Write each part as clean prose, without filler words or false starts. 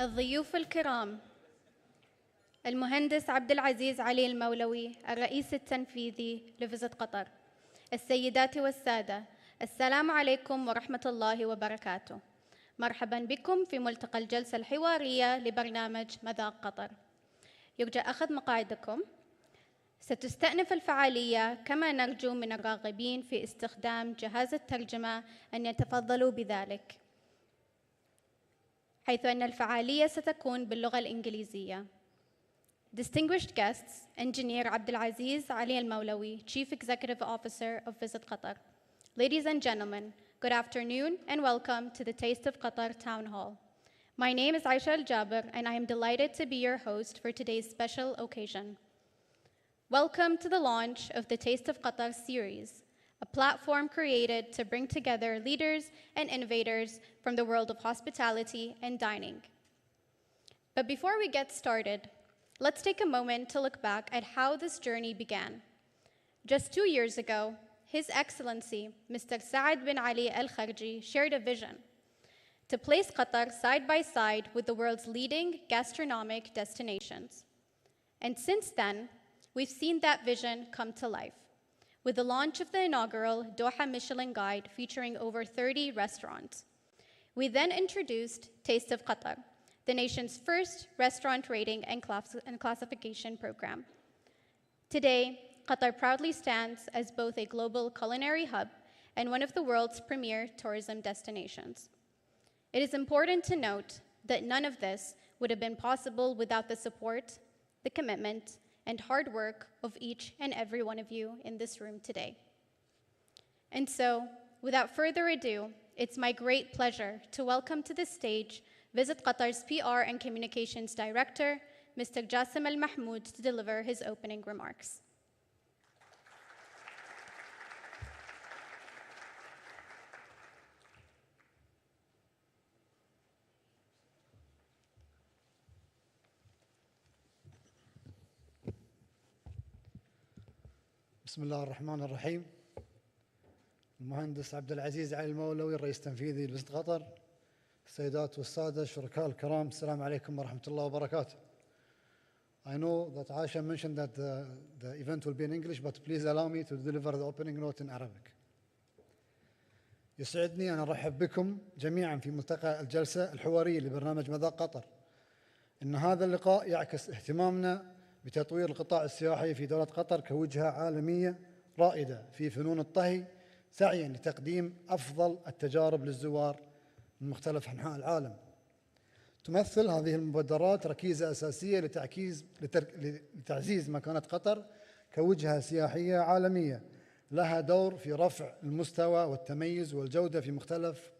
الضيوف الكرام، المهندس عبد العزيز علي المولوي الرئيس التنفيذي لفيزيت قطر، السيدات والسادة، السلام عليكم ورحمة الله وبركاته. مرحباً بكم في ملتقى الجلسة الحوارية لبرنامج مذاق قطر. يرجى أخذ مقاعدكم. ستستأنف الفعالية، كما نرجو من الراغبين في استخدام جهاز الترجمة أن يتفضلوا بذلك. حيث أن الفعالية ستكون باللغة الإنجليزية. Distinguished guests, Engineer Abdulaziz Ali Al-Mawlawi, Chief Executive Officer of Visit Qatar. Ladies and gentlemen, good afternoon and welcome to the Taste of Qatar Townhall. My name is Aisha Al-Jaber and I am delighted to be your host for today's special occasion. Welcome to the launch of the Taste of Qatar series, a platform created to bring together leaders and innovators from the world of hospitality and dining. But before we get started, let's take a moment to look back at how this journey began. Just 2 years ago, His Excellency, Mr. Saad bin Ali Al Kharji, shared a vision to place Qatar side by side with the world's leading gastronomic destinations. And since then, we've seen that vision come to life with the launch of the inaugural Doha Michelin Guide featuring over 30 restaurants. We then introduced Taste of Qatar, the nation's first restaurant rating and classification program. Today, Qatar proudly stands as both a global culinary hub and one of the world's premier tourism destinations. It is important to note that none of this would have been possible without the support, the commitment, and hard work of each and every one of you in this room today. And so, without further ado, it's my great pleasure to welcome to the stage Visit Qatar's PR and Communications Director, Mr. Jassim Al Mahmoud, to deliver his opening remarks. بسم الله الرحمن الرحيم. المهندس عبد العزيز علي المولوي الرئيس التنفيذي لفيزيت قطر، السيدات والسادة الشركاء الكرام، السلام عليكم ورحمة الله وبركاته. I know that Aisha mentioned that the event will be in English, but please allow me to deliver the opening note in Arabic. يسعدني أن أرحب بكم جميعا في ملتقى الجلسة الحوارية لبرنامج مذاق قطر. إن هذا اللقاء يعكس اهتمامنا بتطوير القطاع السياحي في دولة قطر كوجهة عالمية رائدة في فنون الطهي، سعيا لتقديم أفضل التجارب للزوار من مختلف أنحاء العالم. تمثل هذه المبادرات ركيزة أساسية لتعزيز مكانة قطر كوجهة سياحية عالمية لها دور في رفع المستوى والتميز والجودة في مختلف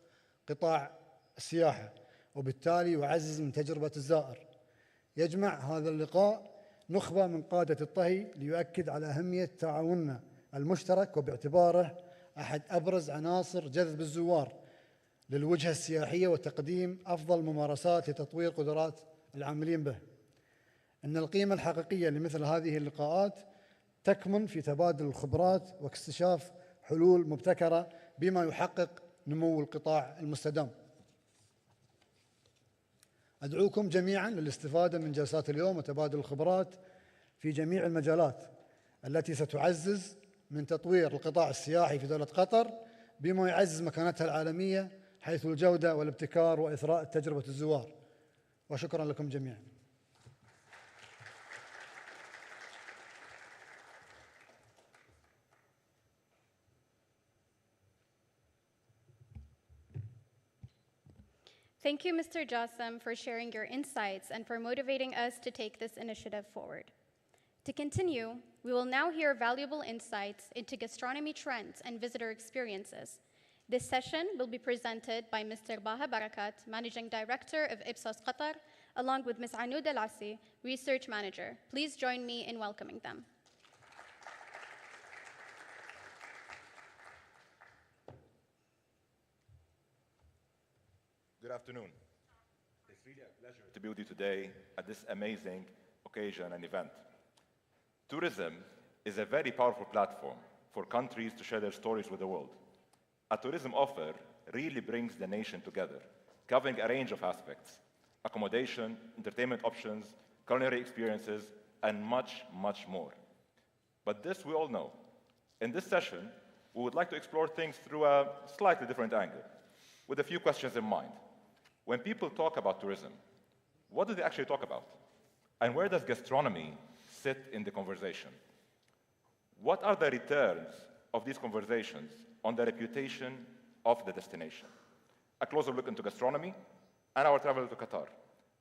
قطاع السياحة، وبالتالي يعزز من تجربة الزائر. يجمع هذا اللقاء نخبة من قادة الطهي ليؤكد على أهمية تعاوننا المشترك، وباعتباره أحد أبرز عناصر جذب الزوار للوجهة السياحية وتقديم أفضل ممارسات لتطوير قدرات العاملين به. إن القيمة الحقيقية لمثل هذه اللقاءات تكمن في تبادل الخبرات واكتشاف حلول مبتكرة بما يحقق نمو القطاع المستدام. أدعوكم جميعاً للاستفادة من جلسات اليوم وتبادل الخبرات في جميع المجالات التي ستعزز من تطوير القطاع السياحي في دولة قطر بما يعزز مكانتها العالمية حيث الجودة والابتكار وإثراء تجربة الزوار. وشكراً لكم جميعاً. Thank you, Mr. Jassim, for sharing your insights and for motivating us to take this initiative forward. To continue, we will now hear valuable insights into gastronomy trends and visitor experiences. This session will be presented by Mr. Baha Barakat, Managing Director of Ipsos Qatar, along with Ms. Anoud El Assi, Research Manager. Please join me in welcoming them. Good afternoon. It's really a pleasure to be with you today at this amazing occasion and event. Tourism is a very powerful platform for countries to share their stories with the world. A tourism offer really brings the nation together, covering a range of aspects: accommodation, entertainment options, culinary experiences, and much, much more. But this we all know. In this session, we would like to explore things through a slightly different angle, with a few questions in mind. When people talk about tourism, what do they actually talk about? And where does gastronomy sit in the conversation? What are the returns of these conversations on the reputation of the destination? A closer look into gastronomy, and our travel to Qatar,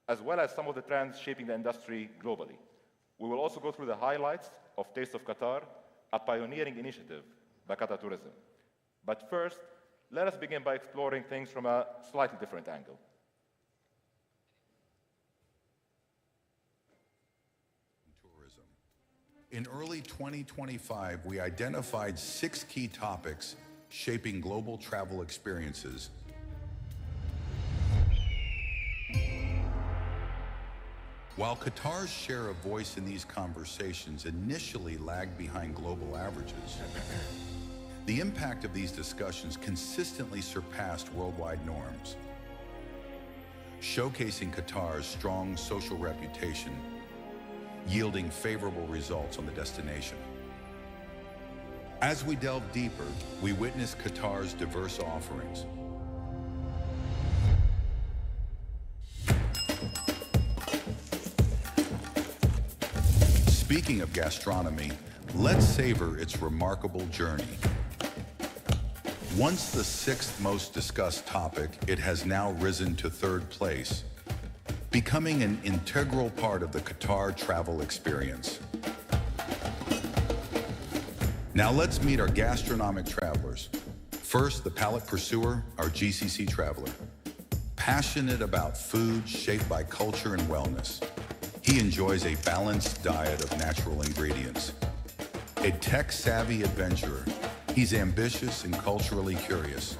as well as some of the trends shaping the industry globally. We will also go through the highlights of Taste of Qatar, a pioneering initiative by Qatar Tourism. But first, let us begin by exploring things from a slightly different angle. Tourism. In early 2025, we identified 6 key topics shaping global travel experiences. While Qatar's share of voice in these conversations initially lagged behind global averages, the impact of these discussions consistently surpassed worldwide norms, showcasing Qatar's strong social reputation, yielding favorable results on the destination. As we delve deeper, we witness Qatar's diverse offerings. Speaking of gastronomy, let's savor its remarkable journey. Once the 6th most discussed topic, it has now risen to 3rd place, becoming an integral part of the Qatar travel experience. Now let's meet our gastronomic travelers. First, the palate pursuer, our GCC traveler. Passionate about food shaped by culture and wellness, he enjoys a balanced diet of natural ingredients. A tech-savvy adventurer, he's ambitious and culturally curious.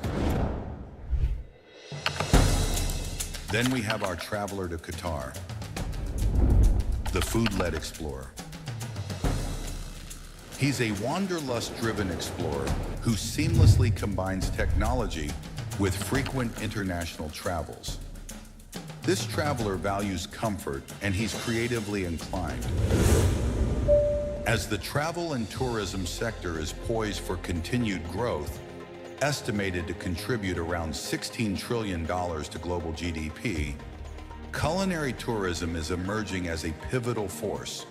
Then we have our traveler to Qatar, the food-led explorer. He's a wanderlust-driven explorer who seamlessly combines technology with frequent international travels. This traveler values comfort, and he's creatively inclined. As the travel and tourism sector is poised for continued growth, estimated to contribute around $16 trillion to global GDP, culinary tourism is emerging as a pivotal force,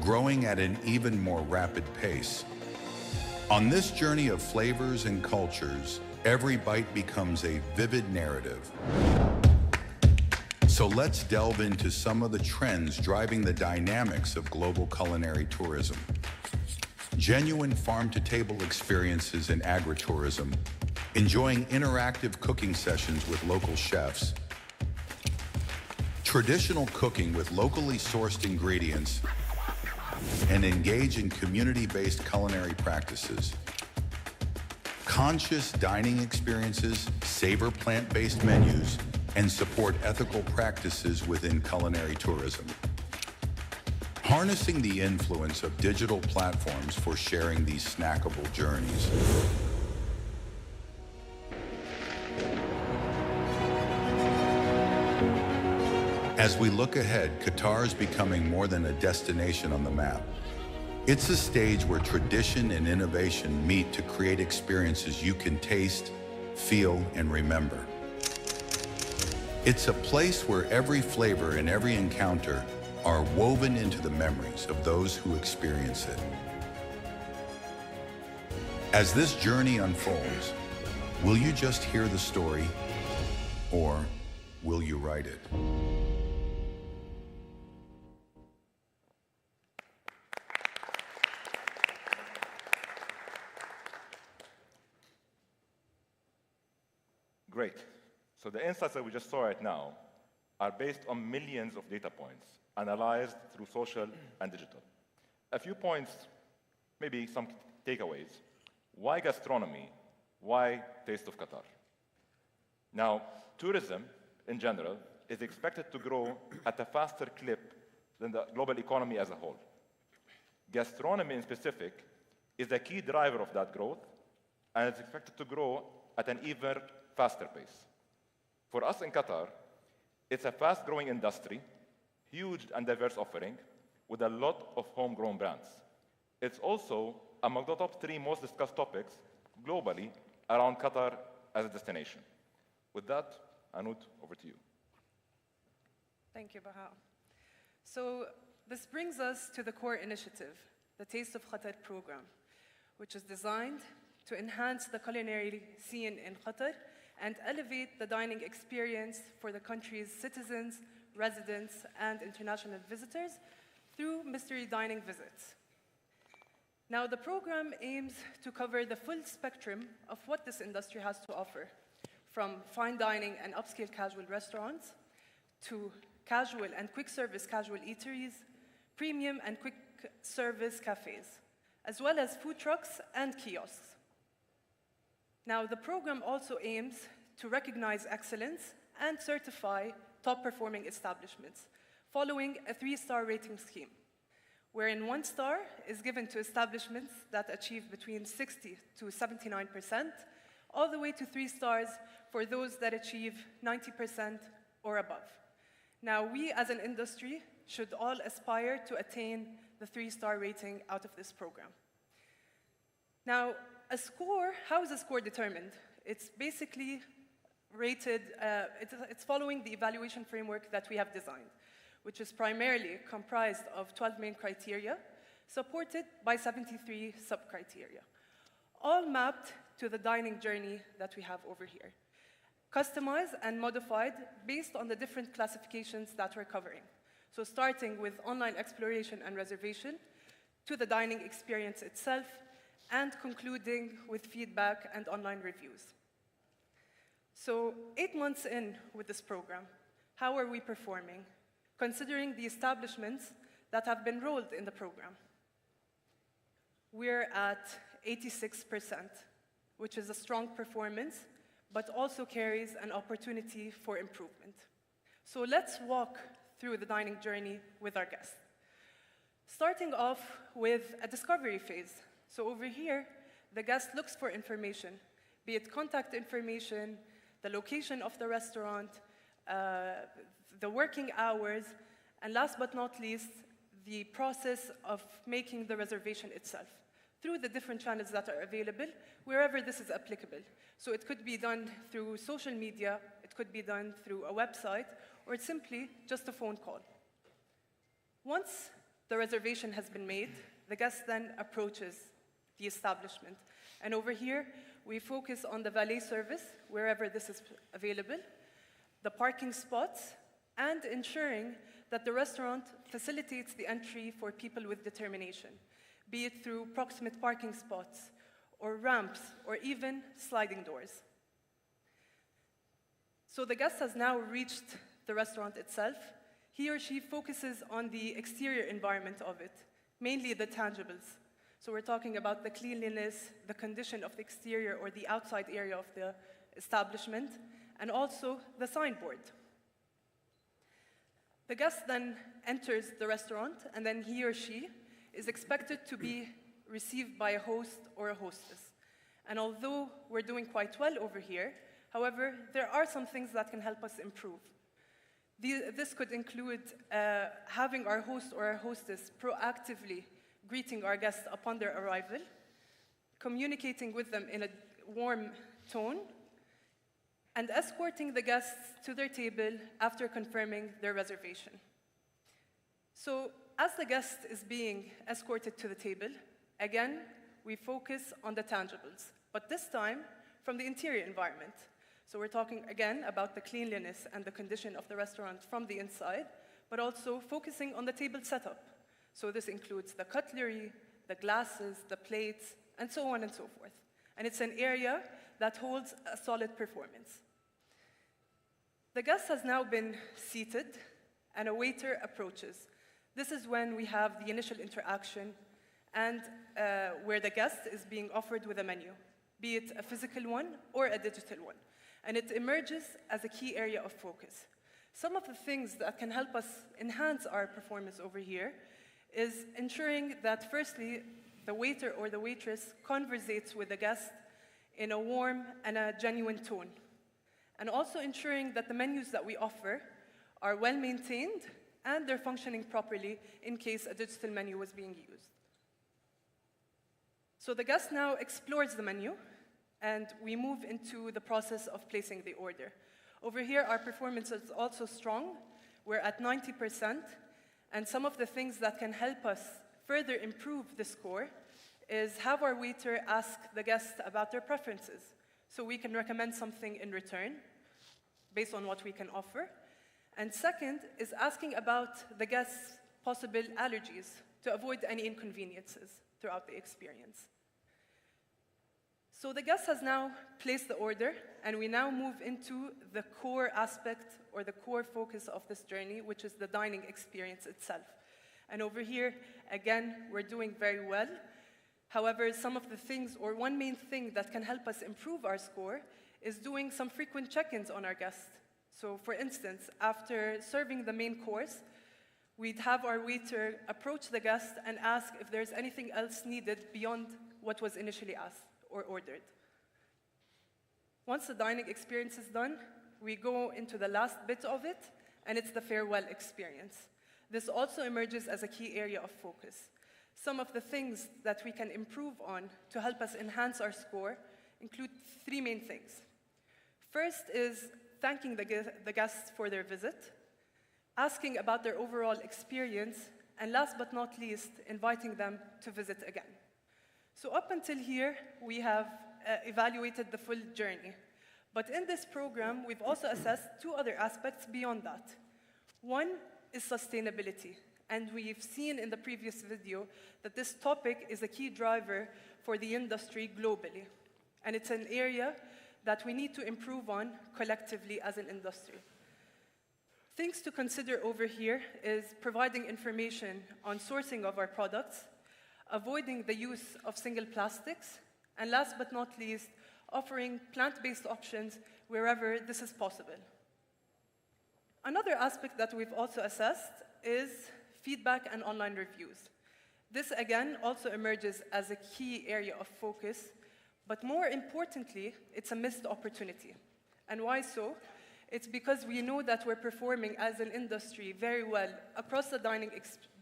growing at an even more rapid pace. On this journey of flavors and cultures, every bite becomes a vivid narrative. So let's delve into some of the trends driving the dynamics of global culinary tourism. Genuine farm-to-table experiences in agritourism, enjoying interactive cooking sessions with local chefs, traditional cooking with locally sourced ingredients, and engage in community-based culinary practices. Conscious dining experiences savor plant-based menus and support ethical practices within culinary tourism. Harnessing the influence of digital platforms for sharing these snackable journeys. As we look ahead, Qatar is becoming more than a destination on the map. It's a stage where tradition and innovation meet to create experiences you can taste, feel, and remember. It's a place where every flavor and every encounter are woven into the memories of those who experience it. As this journey unfolds, will you just hear the story, or will you write it? Great. So the insights that we just saw right now are based on millions of data points analyzed through social and digital. A few points, maybe some takeaways. Why gastronomy? Why Taste of Qatar? Now, tourism in general is expected to grow at a faster clip than the global economy as a whole. Gastronomy in specific is a key driver of that growth, and it's expected to grow at an even faster pace. For us in Qatar, it's a fast-growing industry, huge and diverse offering, with a lot of homegrown brands. It's also among the top 3 most discussed topics globally around Qatar as a destination. With that, Anoud, over to you. Thank you, Baha. So this brings us to the core initiative, the Taste of Qatar program, which is designed to enhance the culinary scene in Qatar and elevate the dining experience for the country's citizens, residents, and international visitors through mystery dining visits. Now, the program aims to cover the full spectrum of what this industry has to offer, from fine dining and upscale casual restaurants to casual and quick service casual eateries, premium and quick service cafes, as well as food trucks and kiosks. Now, the program also aims to recognize excellence and certify top-performing establishments, following a 3-star rating scheme, wherein 1 star is given to establishments that achieve between 60 to 79%, all the way to 3 stars for those that achieve 90% or above. Now, we as an industry should all aspire to attain the 3-star rating out of this program. Now, how is a score determined? It's basically rated, it's following the evaluation framework that we have designed, which is primarily comprised of 12 main criteria, supported by 73 sub-criteria, all mapped to the dining journey that we have over here, customized and modified based on the different classifications that we're covering. So starting with online exploration and reservation, to the dining experience itself, and concluding with feedback and online reviews. So 8 months in with this program, how are we performing, considering the establishments that have been enrolled in the program? We're at 86%, which is a strong performance, but also carries an opportunity for improvement. So let's walk through the dining journey with our guests. Starting off with a discovery phase. So over here, the guest looks for information, be it contact information, the location of the restaurant, the working hours, and last but not least, the process of making the reservation itself through the different channels that are available, wherever this is applicable. So it could be done through social media, it could be done through a website, or it's simply just a phone call. Once the reservation has been made, the guest then approaches the establishment. And over here, we focus on the valet service, wherever this is available, the parking spots, and ensuring that the restaurant facilitates the entry for people with determination, be it through proximate parking spots, or ramps, or even sliding doors. So the guest has now reached the restaurant itself. He or she focuses on the exterior environment of it, mainly the tangibles. So we're talking about the cleanliness, the condition of the exterior or the outside area of the establishment, and also the signboard. The guest then enters the restaurant, and then he or she is expected to be received by a host or a hostess. And although we're doing quite well over here, however, there are some things that can help us improve. This could include having our host or our hostess proactively greeting our guests upon their arrival, communicating with them in a warm tone, and escorting the guests to their table after confirming their reservation. So, as the guest is being escorted to the table, again, we focus on the tangibles, but this time from the interior environment. So we're talking again about the cleanliness and the condition of the restaurant from the inside, but also focusing on the table setup. So this includes the cutlery, the glasses, the plates, and so on and so forth. And it's an area that holds a solid performance. The guest has now been seated, and a waiter approaches. This is when we have the initial interaction and where the guest is being offered with a menu, be it a physical one or a digital one. And it emerges as a key area of focus. Some of the things that can help us enhance our performance over here is ensuring that, firstly, the waiter or the waitress conversates with the guest in a warm and a genuine tone. And also ensuring that the menus that we offer are well maintained and they're functioning properly in case a digital menu was being used. So the guest now explores the menu, and we move into the process of placing the order. Over here, our performance is also strong. We're at 90%, and some of the things that can help us further improve the score is have our waiter ask the guest about their preferences. so we can recommend something in return based on what we can offer. And second is asking about the guests' possible allergies to avoid any inconveniences throughout the experience. So the guest has now placed the order, and we now move into the core aspect or the core focus of this journey, which is the dining experience itself. And over here, again, we're doing very well. However, some of the things, or one main thing that can help us improve our score is doing some frequent check-ins on our guests. So for instance, after serving the main course, we'd have our waiter approach the guest and ask if there's anything else needed beyond what was initially asked or ordered. Once the dining experience is done, we go into the last bit of it, and it's the farewell experience. This also emerges as a key area of focus. Some of the things that we can improve on to help us enhance our score include three main things. First is thanking the guests for their visit, asking about their overall experience, and last but not least, inviting them to visit again. So up until here, we have evaluated the full journey. But in this program, we've also assessed two other aspects beyond that. One is sustainability. And we've seen in the previous video that this topic is a key driver for the industry globally. And it's an area that we need to improve on collectively as an industry. Things to consider over here is providing information on sourcing of our products, avoiding the use of single plastics, and last but not least, offering plant-based options wherever this is possible. Another aspect that we've also assessed is feedback and online reviews. This, again, also emerges as a key area of focus, but more importantly, it's a missed opportunity. And why so? It's because we know that we're performing as an industry very well across the dining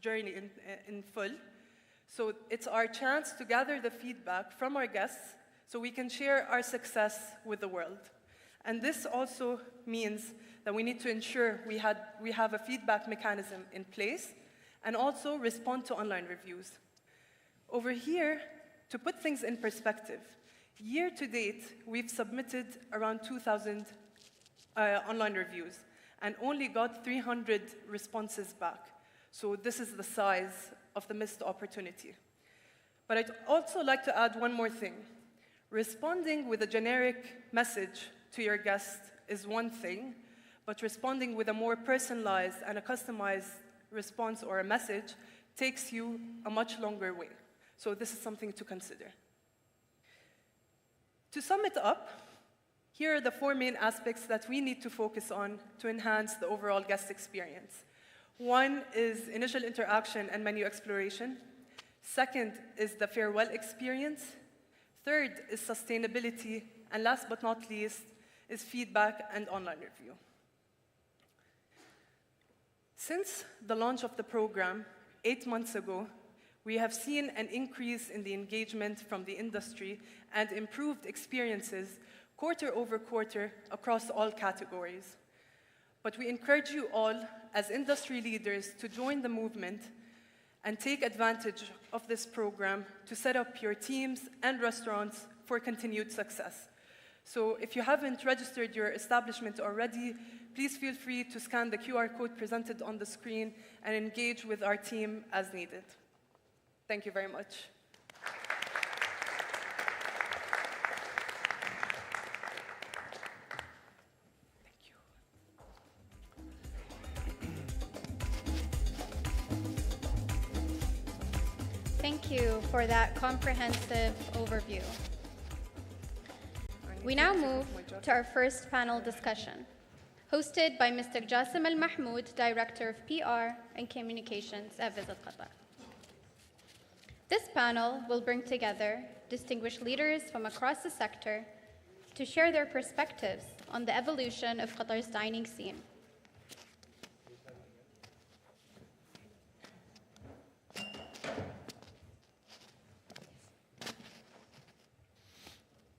journey in full. So it's our chance to gather the feedback from our guests so we can share our success with the world. And this also means that we need to ensure we have a feedback mechanism in place and also respond to online reviews. Over here, to put things in perspective, year to date, we've submitted around 2,000 online reviews and only got 300 responses back. So this is the size of the missed opportunity. But I'd also like to add one more thing. Responding with a generic message to your guest is one thing, but responding with a more personalized and a customized response or a message takes you a much longer way. So this is something to consider. To sum it up, here are the four main aspects that we need to focus on to enhance the overall guest experience. One is initial interaction and menu exploration. Second is the farewell experience. Third is sustainability. And last but not least is feedback and online review. Since the launch of the program 8 months ago, we have seen an increase in the engagement from the industry and improved experiences quarter over quarter across all categories. But we encourage you all, as industry leaders, to join the movement and take advantage of this program to set up your teams and restaurants for continued success. So if you haven't registered your establishment already, please feel free to scan the QR code presented on the screen and engage with our team as needed. Thank you very much. Thank you for that comprehensive overview. We now move to our first panel discussion, hosted by Mr. Jassim Al-Mahmoud, Director of PR and Communications at Visit Qatar. This panel will bring together distinguished leaders from across the sector to share their perspectives on the evolution of Qatar's dining scene.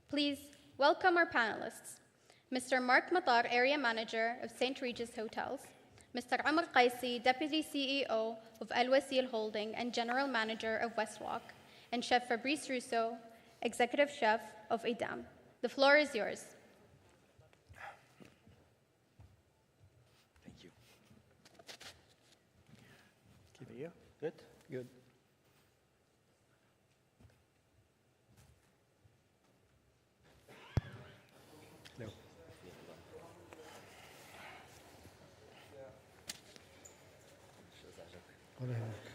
Please welcome our panelists, Mr. Mark Matar, Area Manager of St. Regis Hotels, Mr. Amr Qaisi, Deputy CEO of Al Wasil Holding and General Manager of Westwalk, and Chef Fabrice Rousseau, Executive Chef of Edam. The The floor is yours. Thank you. Keep it here. Good? Good. Hello. ولا يهمك.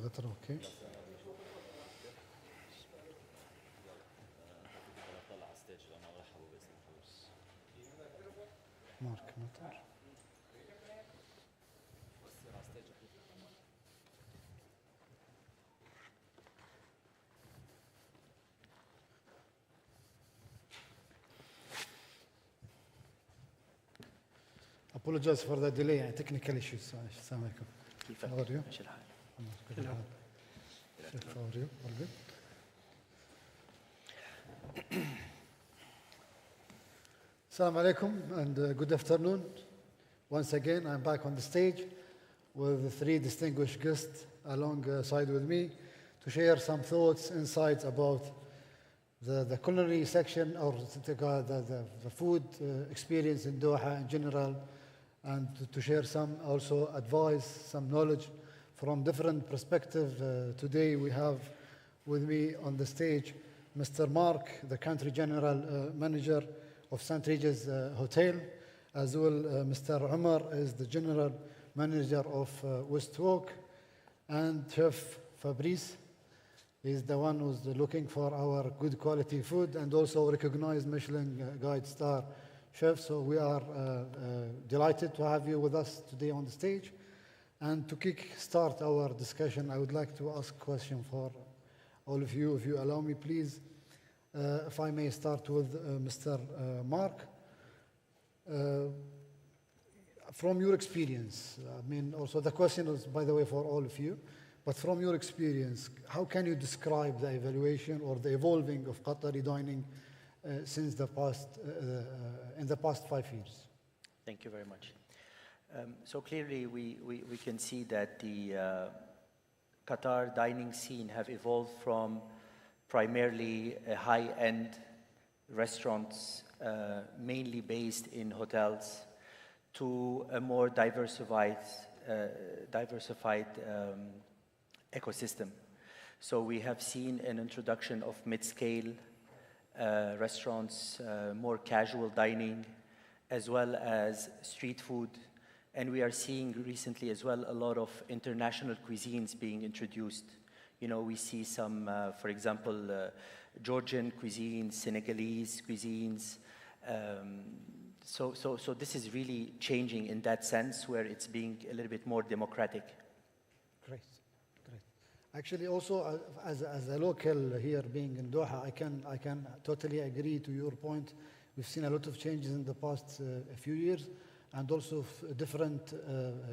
الغطرة اوكي. مارك مطر. Apologize for the delay, يعني technical issues. السلام عليكم. كيفك؟ How are you? ماشي الحال. How are you? All good? Assalamu alaikum and good afternoon. Once again, I'm back on the stage with three distinguished guests alongside with me to share some thoughts, insights about the culinary section or the food experience in Doha in general, and to share some also advice, some knowledge from different perspectives. Today we have with me on the stage Mr. Mark, the Country General Manager of St. Regis Hotel, as well Mr. Umar is the General Manager of West Walk, and Chef Fabrice is the one who's looking for our good quality food and also recognized Michelin Guide star chef. So we are delighted to have you with us today on the stage. And to kick start our discussion, I would like to ask a question for all of you, if you allow me, please. If I may start with Mr. Mark. From your experience, I mean, also the question is, by the way, for all of you, but from your experience, how can you describe the evaluation or the evolving of Qatari dining since the past, in the past 5 years? Thank you very much. So clearly we can see that the Qatar dining scene have evolved from primarily high-end restaurants, mainly based in hotels, to a more diversified ecosystem. So we have seen an introduction of mid-scale restaurants, more casual dining, as well as street food. And we are seeing recently as well a lot of international cuisines being introduced. You know, we see some, for example, Georgian cuisines, Senegalese cuisines. So this is really changing in that sense, where it's being a little bit more democratic. Great, great. Actually, also as a local here, being in Doha, I can totally agree to your point. We've seen a lot of changes in the past few years, and also different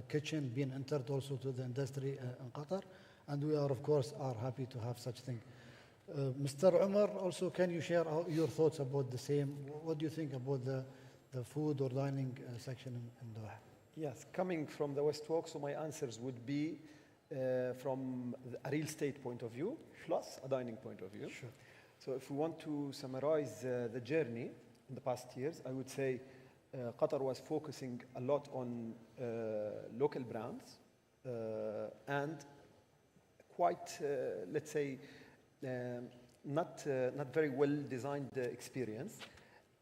kitchen being entered also to the industry in Qatar. And we are, of course, happy to have such thing. Mr. Umar, also, can you share your thoughts about the same? What do you think about the food or dining section in Doha? Yes, coming from the West Walk, so my answers would be from a real estate point of view, plus a dining point of view. Sure. So if we want to summarize the journey in the past years, I would say Qatar was focusing a lot on local brands and quite, let's say, not very well designed experience.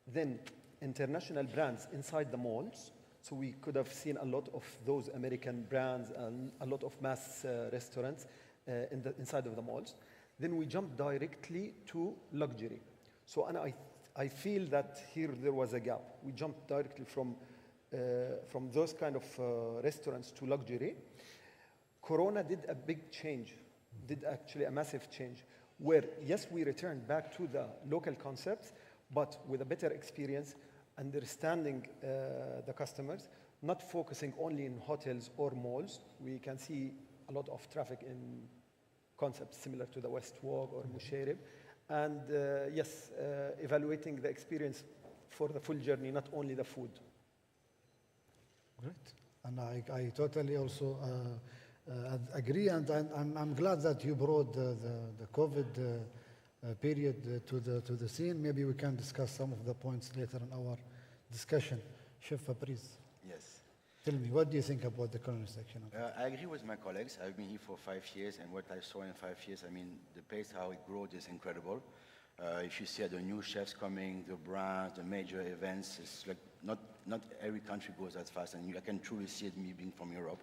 Then international brands inside the malls. So we could have seen a lot of those American brands and a lot of mass restaurants inside of the malls. Then we jumped directly to luxury. So and I feel that here there was a gap. We jumped directly from those kind of restaurants to luxury. Corona did a big change, did actually a massive change, where yes, we returned back to the local concepts, but with a better experience, understanding the customers, not focusing only in hotels or malls. We can see a lot of traffic in concepts similar to the West Walk or Musharraf. And yes, evaluating the experience for the full journey, not only the food. Great. And I totally also agree, and I'm glad that you brought the COVID period to the scene. Maybe we can discuss some of the points later in our discussion. Chef Fabrice. Yes. Tell me, what do you think about the culinary section? I agree with my colleagues. I've been here for 5 years, and what I saw in 5 years, I mean, the place, how it grows is incredible. If you see the new chefs coming, the brands, the major events, it's like not every country goes that fast, and I can truly see it, me being from Europe.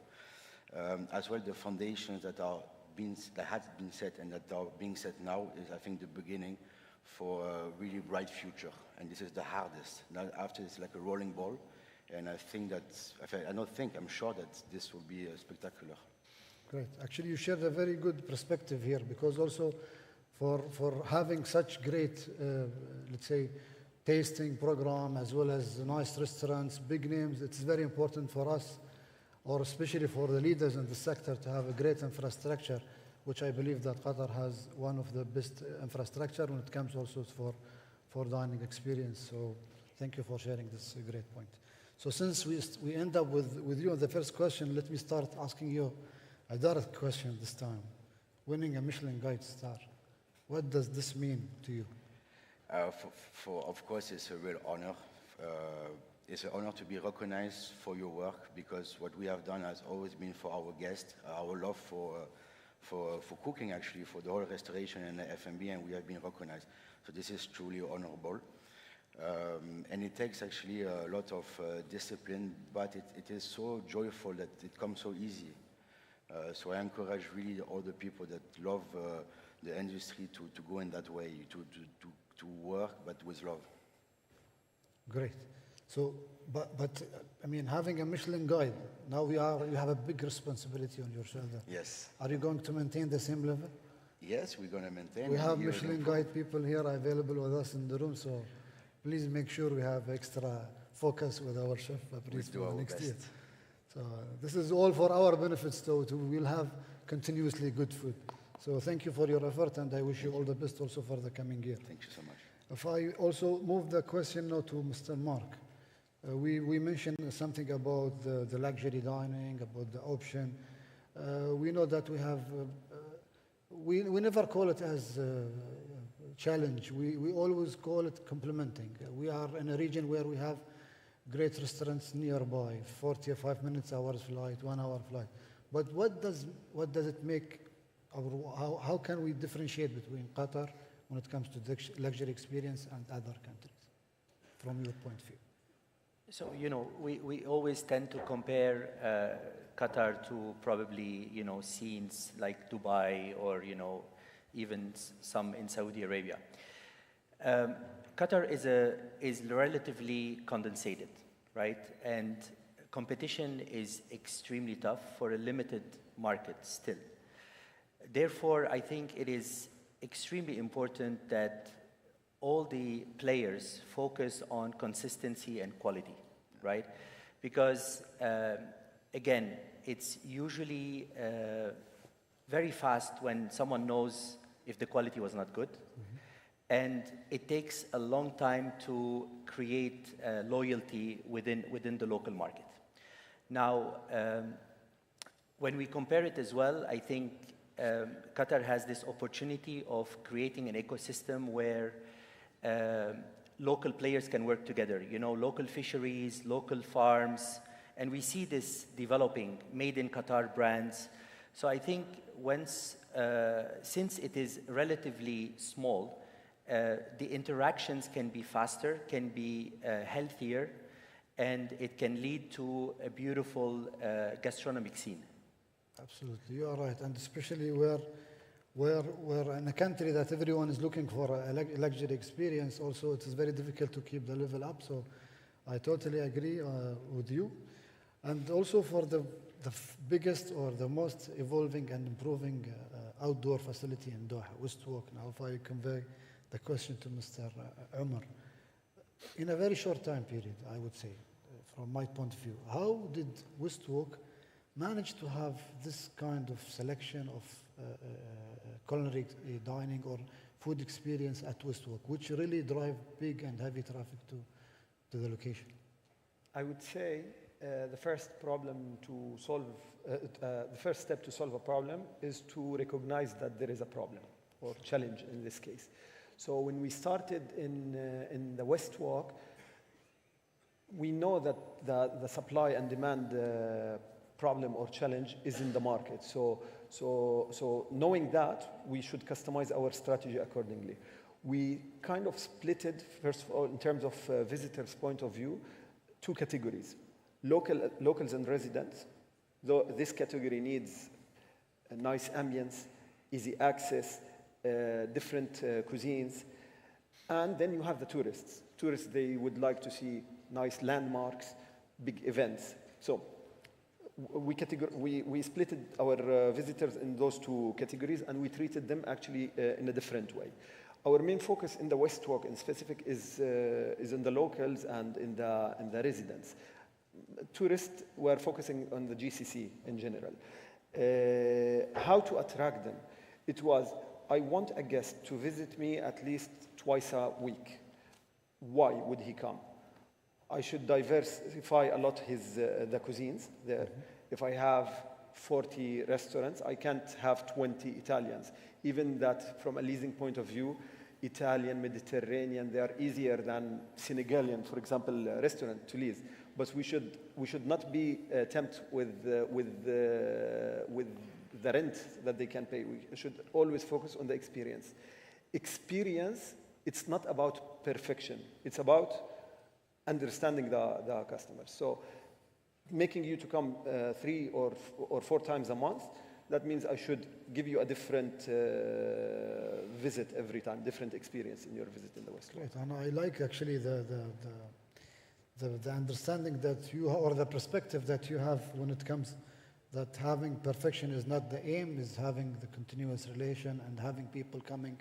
As well, the foundations that had been set and that are being set now is, I think, the beginning for a really bright future, and this is the hardest. Now, after it's like a rolling ball. And I think that, I'm sure that this will be spectacular. Great. Actually, you shared a very good perspective here, because also for having such great, let's say, tasting program, as well as nice restaurants, big names, it's very important for us, or especially for the leaders in the sector, to have a great infrastructure, which I believe that Qatar has one of the best infrastructure when it comes also for dining experience. So thank you for sharing this great point. So since we end up with you on the first question, let me start asking you a direct question this time. Winning a Michelin Guide star, what does this mean to you? Of course, it's a real honor. It's an honor to be recognized for your work, because what we have done has always been for our guests, our love for cooking, actually, for the whole restoration and the F&B, and we have been recognized. So this is truly honorable. And it takes actually a lot of discipline, but it is so joyful that it comes so easy. So I encourage really all the people that love the industry to go in that way, to work, but with love. Great. So, but I mean, having a Michelin Guide, now you have a big responsibility on your shoulder. Yes. Are you going to maintain the same level? Yes, we're going to maintain. We have Michelin Guide people here available with us in the room, so please make sure we have extra focus with our chef Fabrice for the next year. So this is all for our benefits, though. We'll have continuously good food. So thank you for your effort, and I wish you all the best also for the coming year. Thank you so much. If I also move the question now to Mr. Mark. We mentioned something about the luxury dining, about the option. We know that we have, we never call it as challenge. We always call it complementing. We are in a region where we have great restaurants nearby, 45 minutes, hours flight, 1 hour flight. But what does it make, how can we differentiate between Qatar when it comes to the luxury experience and other countries, from your point of view? So, you know, we always tend to compare Qatar to probably, you know, scenes like Dubai or, you know, even some in Saudi Arabia. Qatar is relatively condensated, right? And competition is extremely tough for a limited market still. Therefore, I think it is extremely important that all the players focus on consistency and quality, right? Because, again, it's usually very fast when someone knows if the quality was not good. Mm-hmm. And it takes a long time to create loyalty within the local market. Now, when we compare it as well, I think Qatar has this opportunity of creating an ecosystem where local players can work together, you know, local fisheries, local farms, and we see this developing, made in Qatar brands. So I think since it is relatively small, the interactions can be faster, can be healthier, and it can lead to a beautiful gastronomic scene. Absolutely, you are right, and especially where in a country that everyone is looking for a luxury experience, also it is very difficult to keep the level up. So I totally agree with you. And also for the biggest or the most evolving and improving outdoor facility in Doha, West Walk. Now, if I convey the question to Mr. Umar, in a very short time period, I would say, from my point of view. How did Westwalk manage to have this kind of selection of culinary dining or food experience at Westwalk, which really drive big and heavy traffic to the location? I would say the first problem to solve, the first step to solve a problem is to recognize that there is a problem or challenge in this case. So when we started in the Westwalk, we know that the supply and demand problem or challenge is in the market. So knowing that, we should customize our strategy accordingly. We kind of split it, first of all, in terms of visitors' point of view, two categories. Locals and residents. Though this category needs a nice ambience, easy access, different cuisines. And then you have the tourists. Tourists, they would like to see nice landmarks, big events. So we split our visitors in those two categories, and we treated them actually in a different way. Our main focus in the Westwalk in specific is in the locals and in the residents. Tourists were focusing on the GCC in general. How to attract them? It was, I want a guest to visit me at least twice a week. Why would he come? I should diversify a lot the cuisines there. If I have 40 restaurants, I can't have 20 Italians. Even that, from a leasing point of view, Italian, Mediterranean, they are easier than Senegalian, for example, restaurant to lease. But we should not be tempted with the rent that they can pay. We should always focus on the experience. Experience, it's not about perfection. It's about understanding the customers. So making you to come 3 or 4 times a month, that means I should give you a different visit every time, different experience in your visit in the West. Great, and I like actually the understanding that you, or the perspective that you have when it comes that having perfection is not the aim, is having the continuous relation and having people coming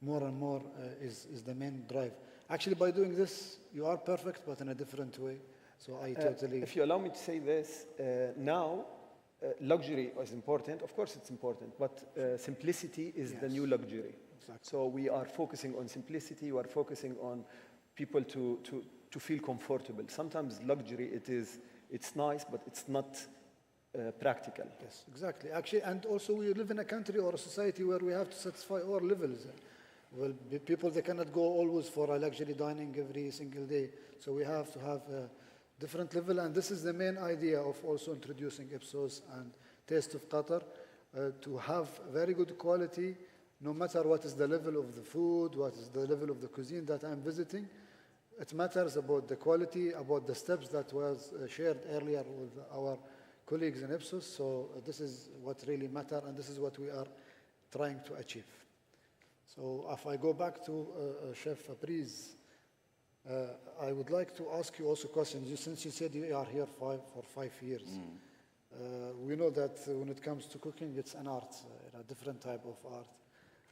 more and more is the main drive. Actually, by doing this, you are perfect, but in a different way. So I totally... If you allow me to say this, now, luxury is important. Of course, it's important, but simplicity is the new luxury. Exactly. So we are focusing on simplicity. We are focusing on people to feel comfortable. Sometimes luxury, it's nice, but it's not practical. Yes, exactly. Actually, and also we live in a country or a society where we have to satisfy all levels. Well, people, they cannot go always for a luxury dining every single day. So we have to have a different level, and this is the main idea of also introducing Ipsos and Taste of Qatar, to have very good quality, no matter what is the level of the food, what is the level of the cuisine that I'm visiting. It matters about the quality, about the steps that was shared earlier with our colleagues in Ipsos. So this is what really matters, and this is what we are trying to achieve. So if I go back to Chef Fabrice, I would like to ask you also questions. Since you said you are here for 5 years, we know that when it comes to cooking, it's an art, a different type of art.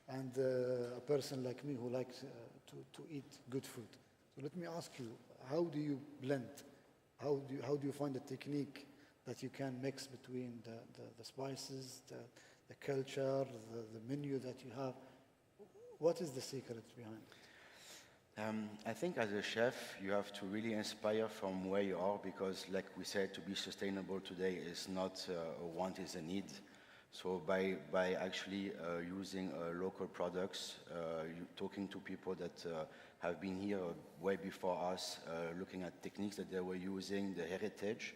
And a person like me who likes to eat good food. So let me ask you, how do you blend? How do you find the technique that you can mix between the spices, the culture, the menu that you have? What is the secret behind it? I think as a chef, you have to really inspire from where you are, because like we said, to be sustainable today is not a want, it's a need. So by actually using local products, talking to people that have been here way before us, looking at techniques that they were using, the heritage,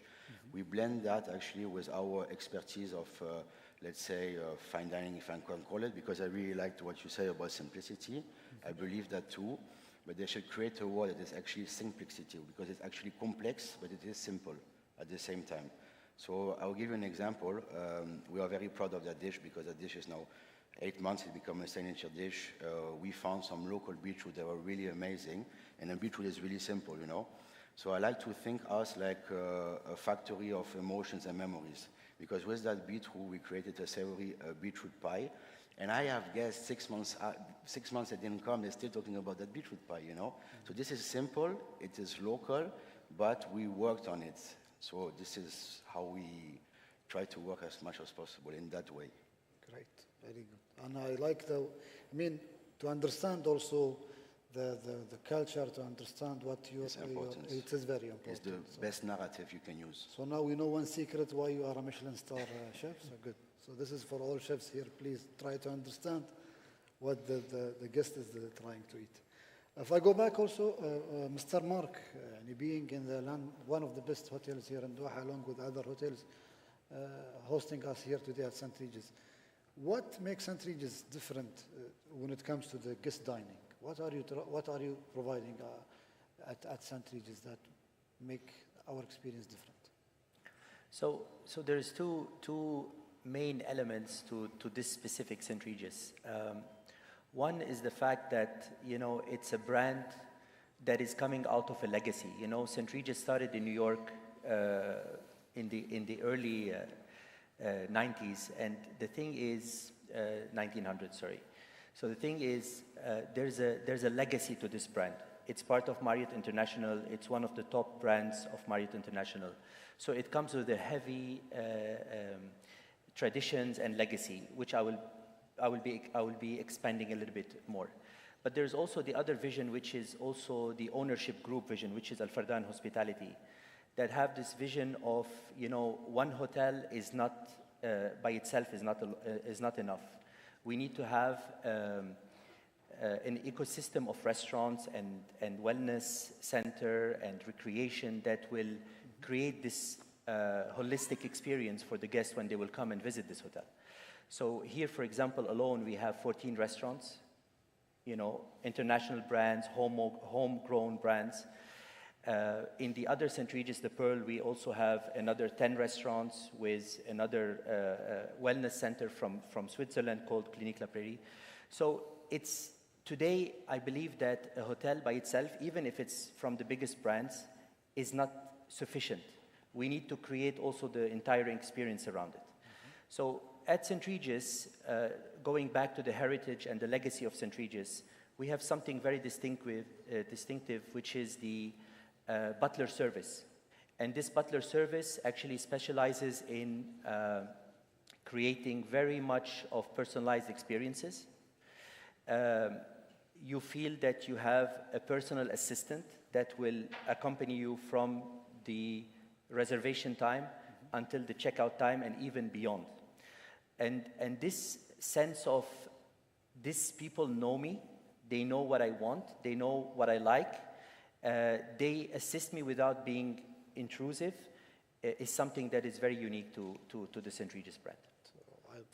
we blend that actually with our expertise of let's say, fine dining, if I can call it, because I really liked what you say about simplicity. I believe that too, but they should create a word that is actually simplicity, because it's actually complex, but it is simple at the same time. So I'll give you an example. We are very proud of that dish, because that dish is now 8 months, it's become a signature dish. We found some local beetroot that were really amazing, and the beetroot is really simple, you know. So I like to think us like a factory of emotions and memories. Because with that beetroot, we created a savory beetroot pie. And I have guessed 6 months they didn't come, they're still talking about that beetroot pie, you know? So this is simple, it is local, but we worked on it. So this is how we try to work as much as possible in that way. Great, very good. And I like to understand also the culture, to understand what it is very important. It's the best narrative you can use. So now we know one secret why you are a Michelin star chef. So good. So this is for all chefs here. Please try to understand what the guest is trying to eat. If I go back also, Mr. Mark, being in the land, one of the best hotels here in Doha, along with other hotels, hosting us here today at St. Regis. What makes St. Regis different when it comes to the guest dining? What are you providing at St. Regis that make our experience different? So there's two main elements to this specific St. Regis. One is the fact that, you know, it's a brand that is coming out of a legacy. You know, St. Regis started in New York in the early 90s, and the thing is, 1900s, sorry. So the thing is, there's a legacy to this brand. It's part of Marriott International. It's one of the top brands of Marriott International. So it comes with a heavy traditions and legacy, which I will be expanding a little bit more. But there's also the other vision, which is also the ownership group vision, which is Al Fardan Hospitality, that have this vision of, you know, one hotel is not by itself is not enough. We need to have an ecosystem of restaurants and wellness center and recreation that will create this holistic experience for the guests when they will come and visit this hotel. So here, for example, alone, we have 14 restaurants, you know, international brands, homegrown brands. In the other St. Regis, the Pearl, we also have another 10 restaurants with another wellness center from Switzerland called Clinique La Prairie. So it's today, I believe that a hotel by itself, even if it's from the biggest brands, is not sufficient. We need to create also the entire experience around it. So at St. Regis, going back to the heritage and the legacy of St. Regis, we have something very distinctive, which is the butler service. And this butler service actually specializes in creating very much of personalized experiences. You feel that you have a personal assistant that will accompany you from the reservation time until the checkout time and even beyond. And this sense of these people know me, they know what I want, they know what I like, they assist me without being intrusive, is something that is very unique to the St. Regis brand.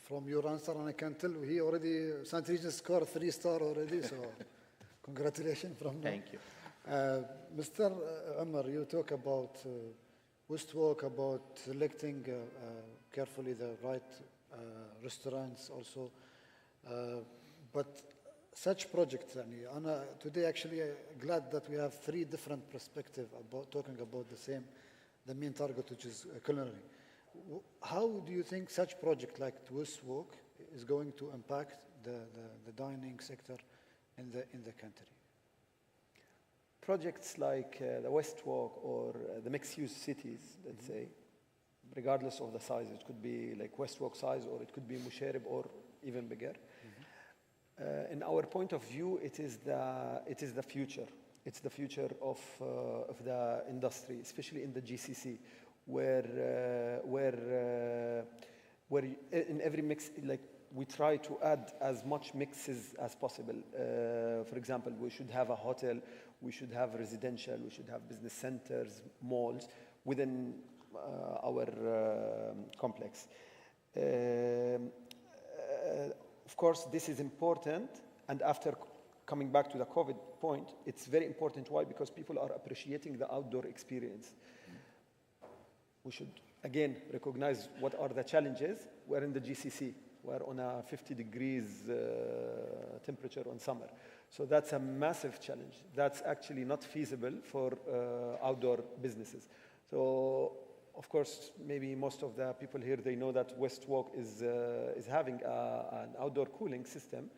From your answer, and I can tell he already, St. Regis scored 3-star already, so congratulations from Thank you. Mr. Umar, you talk about Westwalk, about selecting carefully the right restaurants also, but such projects, today actually glad that we have 3 different perspectives about talking about the main target, which is culinary. How do you think such project like Westwalk is going to impact the dining sector in the country? Projects like the Westwalk or the mixed-use cities, let's say, regardless of the size, it could be like Westwalk size, or it could be Musharib, or even bigger. In our point of view, it is the future. It's the future of the industry, especially in the GCC, where in every mix, like, we try to add as much mixes as possible. For example, we should have a hotel, we should have residential, we should have business centers, malls within our complex. Of course, this is important, and after coming back to the COVID point, it's very important. Why? Because people are appreciating the outdoor experience. We should, again, recognize what are the challenges. We're in the GCC. We're on a 50 degrees temperature on summer. So that's a massive challenge. That's actually not feasible for outdoor businesses. So, of course, maybe most of the people here, they know that West Walk is having an outdoor cooling system.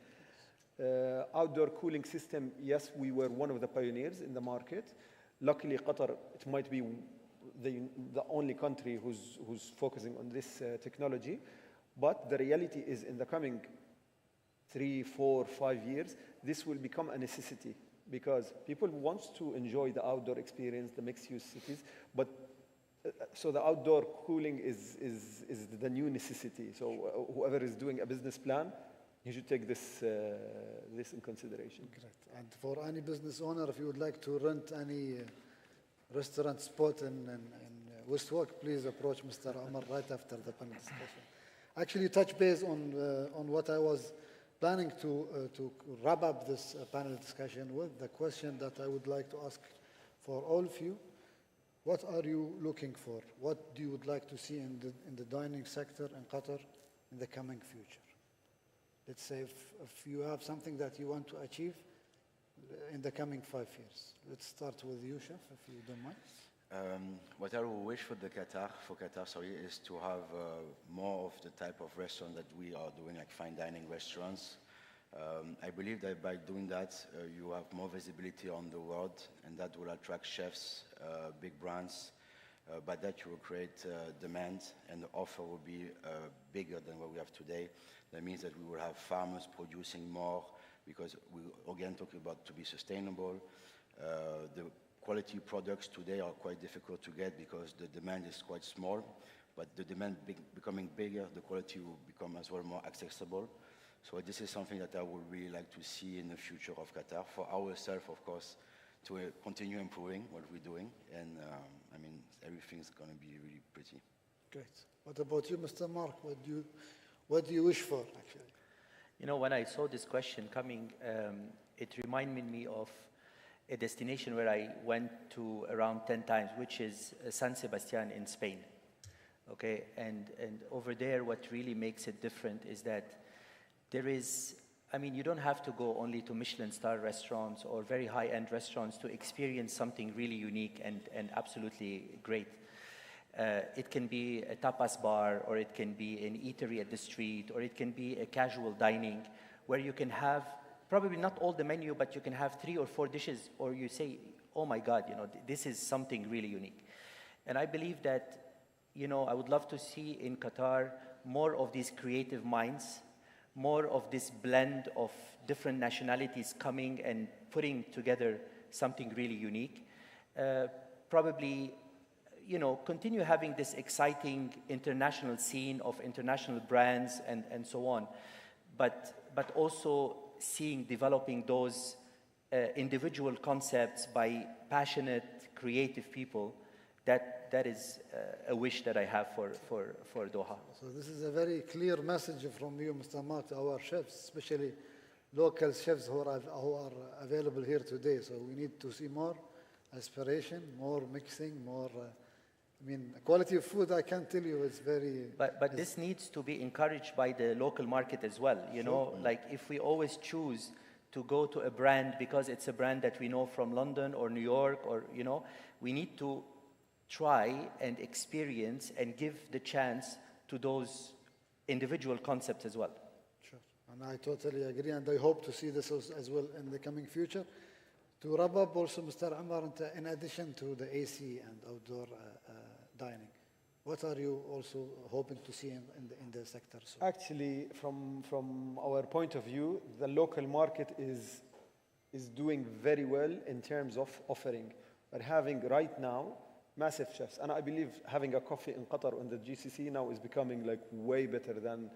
Outdoor cooling system, yes, we were one of the pioneers in the market. Luckily, Qatar, it might be the only country who's focusing on this technology. But the reality is in the coming 3, 4, 5 years, this will become a necessity because people want to enjoy the outdoor experience, the mixed-use cities, but so the outdoor cooling is the new necessity. So whoever is doing a business plan, you should take this in consideration. Great. And for any business owner, if you would like to rent any restaurant spot in West Walk, please approach Mr. Omar right after the panel discussion. Actually, touch base on what I was planning to wrap up this panel discussion with the question that I would like to ask for all of you. What are you looking for? What do you would like to see in the dining sector in Qatar in the coming future? Let's say if you have something that you want to achieve in the coming 5 years. Let's start with you, Chef, if you don't mind. What I would wish for Qatar, is to have more of the type of restaurant that we are doing, like fine dining restaurants. I believe that by doing that, you have more visibility on the world, and that will attract chefs, big brands. By that, you will create demand, and the offer will be bigger than what we have today. That means that we will have farmers producing more, because we again talking about to be sustainable. The quality products today are quite difficult to get because the demand is quite small, but the demand becoming bigger, the quality will become as well more accessible. So this is something that I would really like to see in the future of Qatar. For ourselves, of course, to continue improving what we're doing, and I mean, everything's going to be really pretty. Great. What about you, Mr. Mark? What do you wish for, actually? You know, when I saw this question coming, it reminded me of a destination where I went to around 10 times, which is San Sebastian in Spain. Okay, and over there, what really makes it different is that there is, I mean, you don't have to go only to Michelin star restaurants or very high-end restaurants to experience something really unique and absolutely great. It can be a tapas bar, or it can be an eatery at the street, or it can be a casual dining where you can have probably not all the menu, but you can have 3 or 4 dishes, or you say, oh my God, you know, this is something really unique. And I believe that, you know, I would love to see in Qatar more of these creative minds, more of this blend of different nationalities coming and putting together something really unique. Probably, you know, continue having this exciting international scene of international brands and so on, but also developing those individual concepts by passionate, creative people. That is a wish that I have for Doha. So this is a very clear message from you, Mr. Mark, to our chefs, especially local chefs who are available here today. So we need to see more aspiration, more mixing, more. I mean, quality of food, I can't tell you, it's very... But this needs to be encouraged by the local market as well, you know? Like, if we always choose to go to a brand because it's a brand that we know from London or New York, or, you know, we need to try and experience and give the chance to those individual concepts as well. Sure, and I totally agree, and I hope to see this as well in the coming future. To wrap up also, Mr. Ammar, in addition to the AC and outdoor dining, what are you also hoping to see in the sector? So? Actually, from our point of view, the local market is doing very well in terms of offering. We're having right now massive chefs, and I believe having a coffee in Qatar on the GCC now is becoming like way better than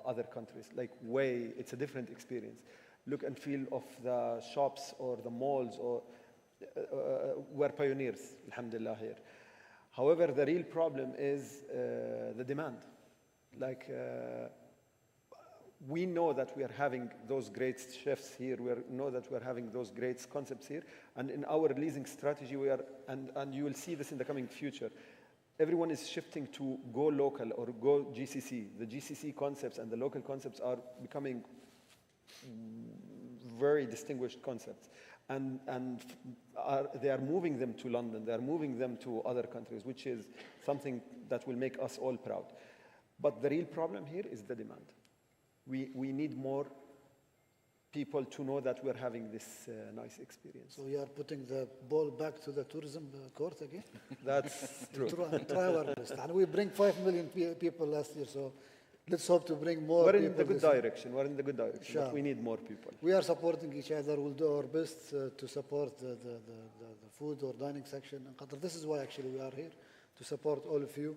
other countries. Like it's a different experience. Look and feel of the shops or the malls, or we're pioneers, alhamdulillah, here. However, the real problem is the demand. Like, we know that we are having those great chefs here, know that we are having those great concepts here, and in our leasing strategy, and you will see this in the coming future, everyone is shifting to go local or go GCC. The GCC concepts and the local concepts are becoming very distinguished concepts. And they are moving them to London, they are moving them to other countries, which is something that will make us all proud. But the real problem here is the demand. We need more people to know that we're having this nice experience. So you are putting the ball back to the tourism court again? That's true. Try our best. And we bring 5 million people last year, so let's hope to bring more We're people. in the good direction. We're in the good direction, Sure. but we need more people. We are supporting each other. We'll do our best to support the food or dining section in Qatar. This is why actually we are here, to support all of you.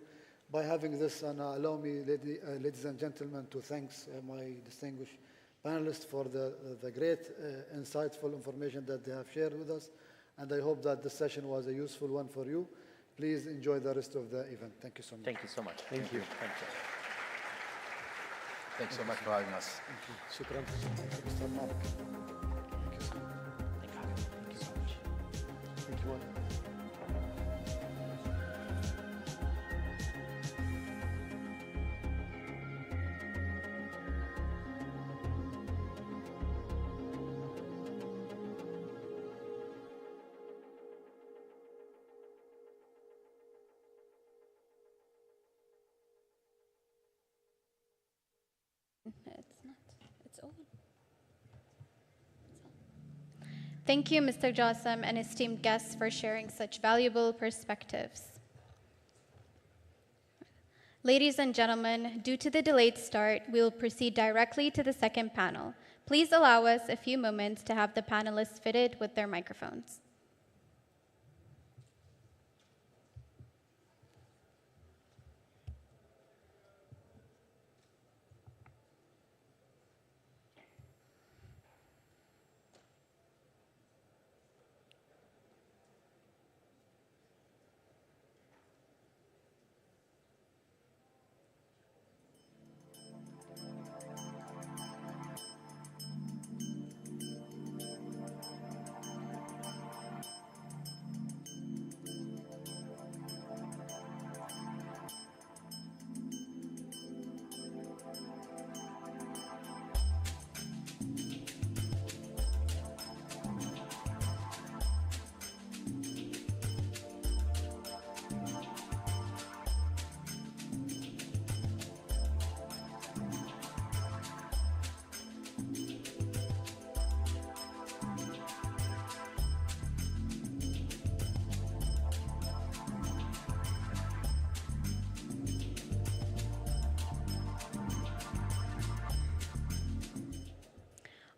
By having this, and allow me, ladies and gentlemen, to thank my distinguished panelists for the great, insightful information that they have shared with us. And I hope that this session was a useful one for you. Please enjoy the rest of the event. Thank you so much. Thank you so much. Thank you. Thank you. Thanks so much for having us. شكرا Mr. Malik. Thank you so much. Thank you so much. Thank you all. It's not. It's on. Thank you, Mr. Jassim and esteemed guests, for sharing such valuable perspectives. Ladies and gentlemen, due to the delayed start, we will proceed directly to the second panel. Please allow us a few moments to have the panelists fitted with their microphones.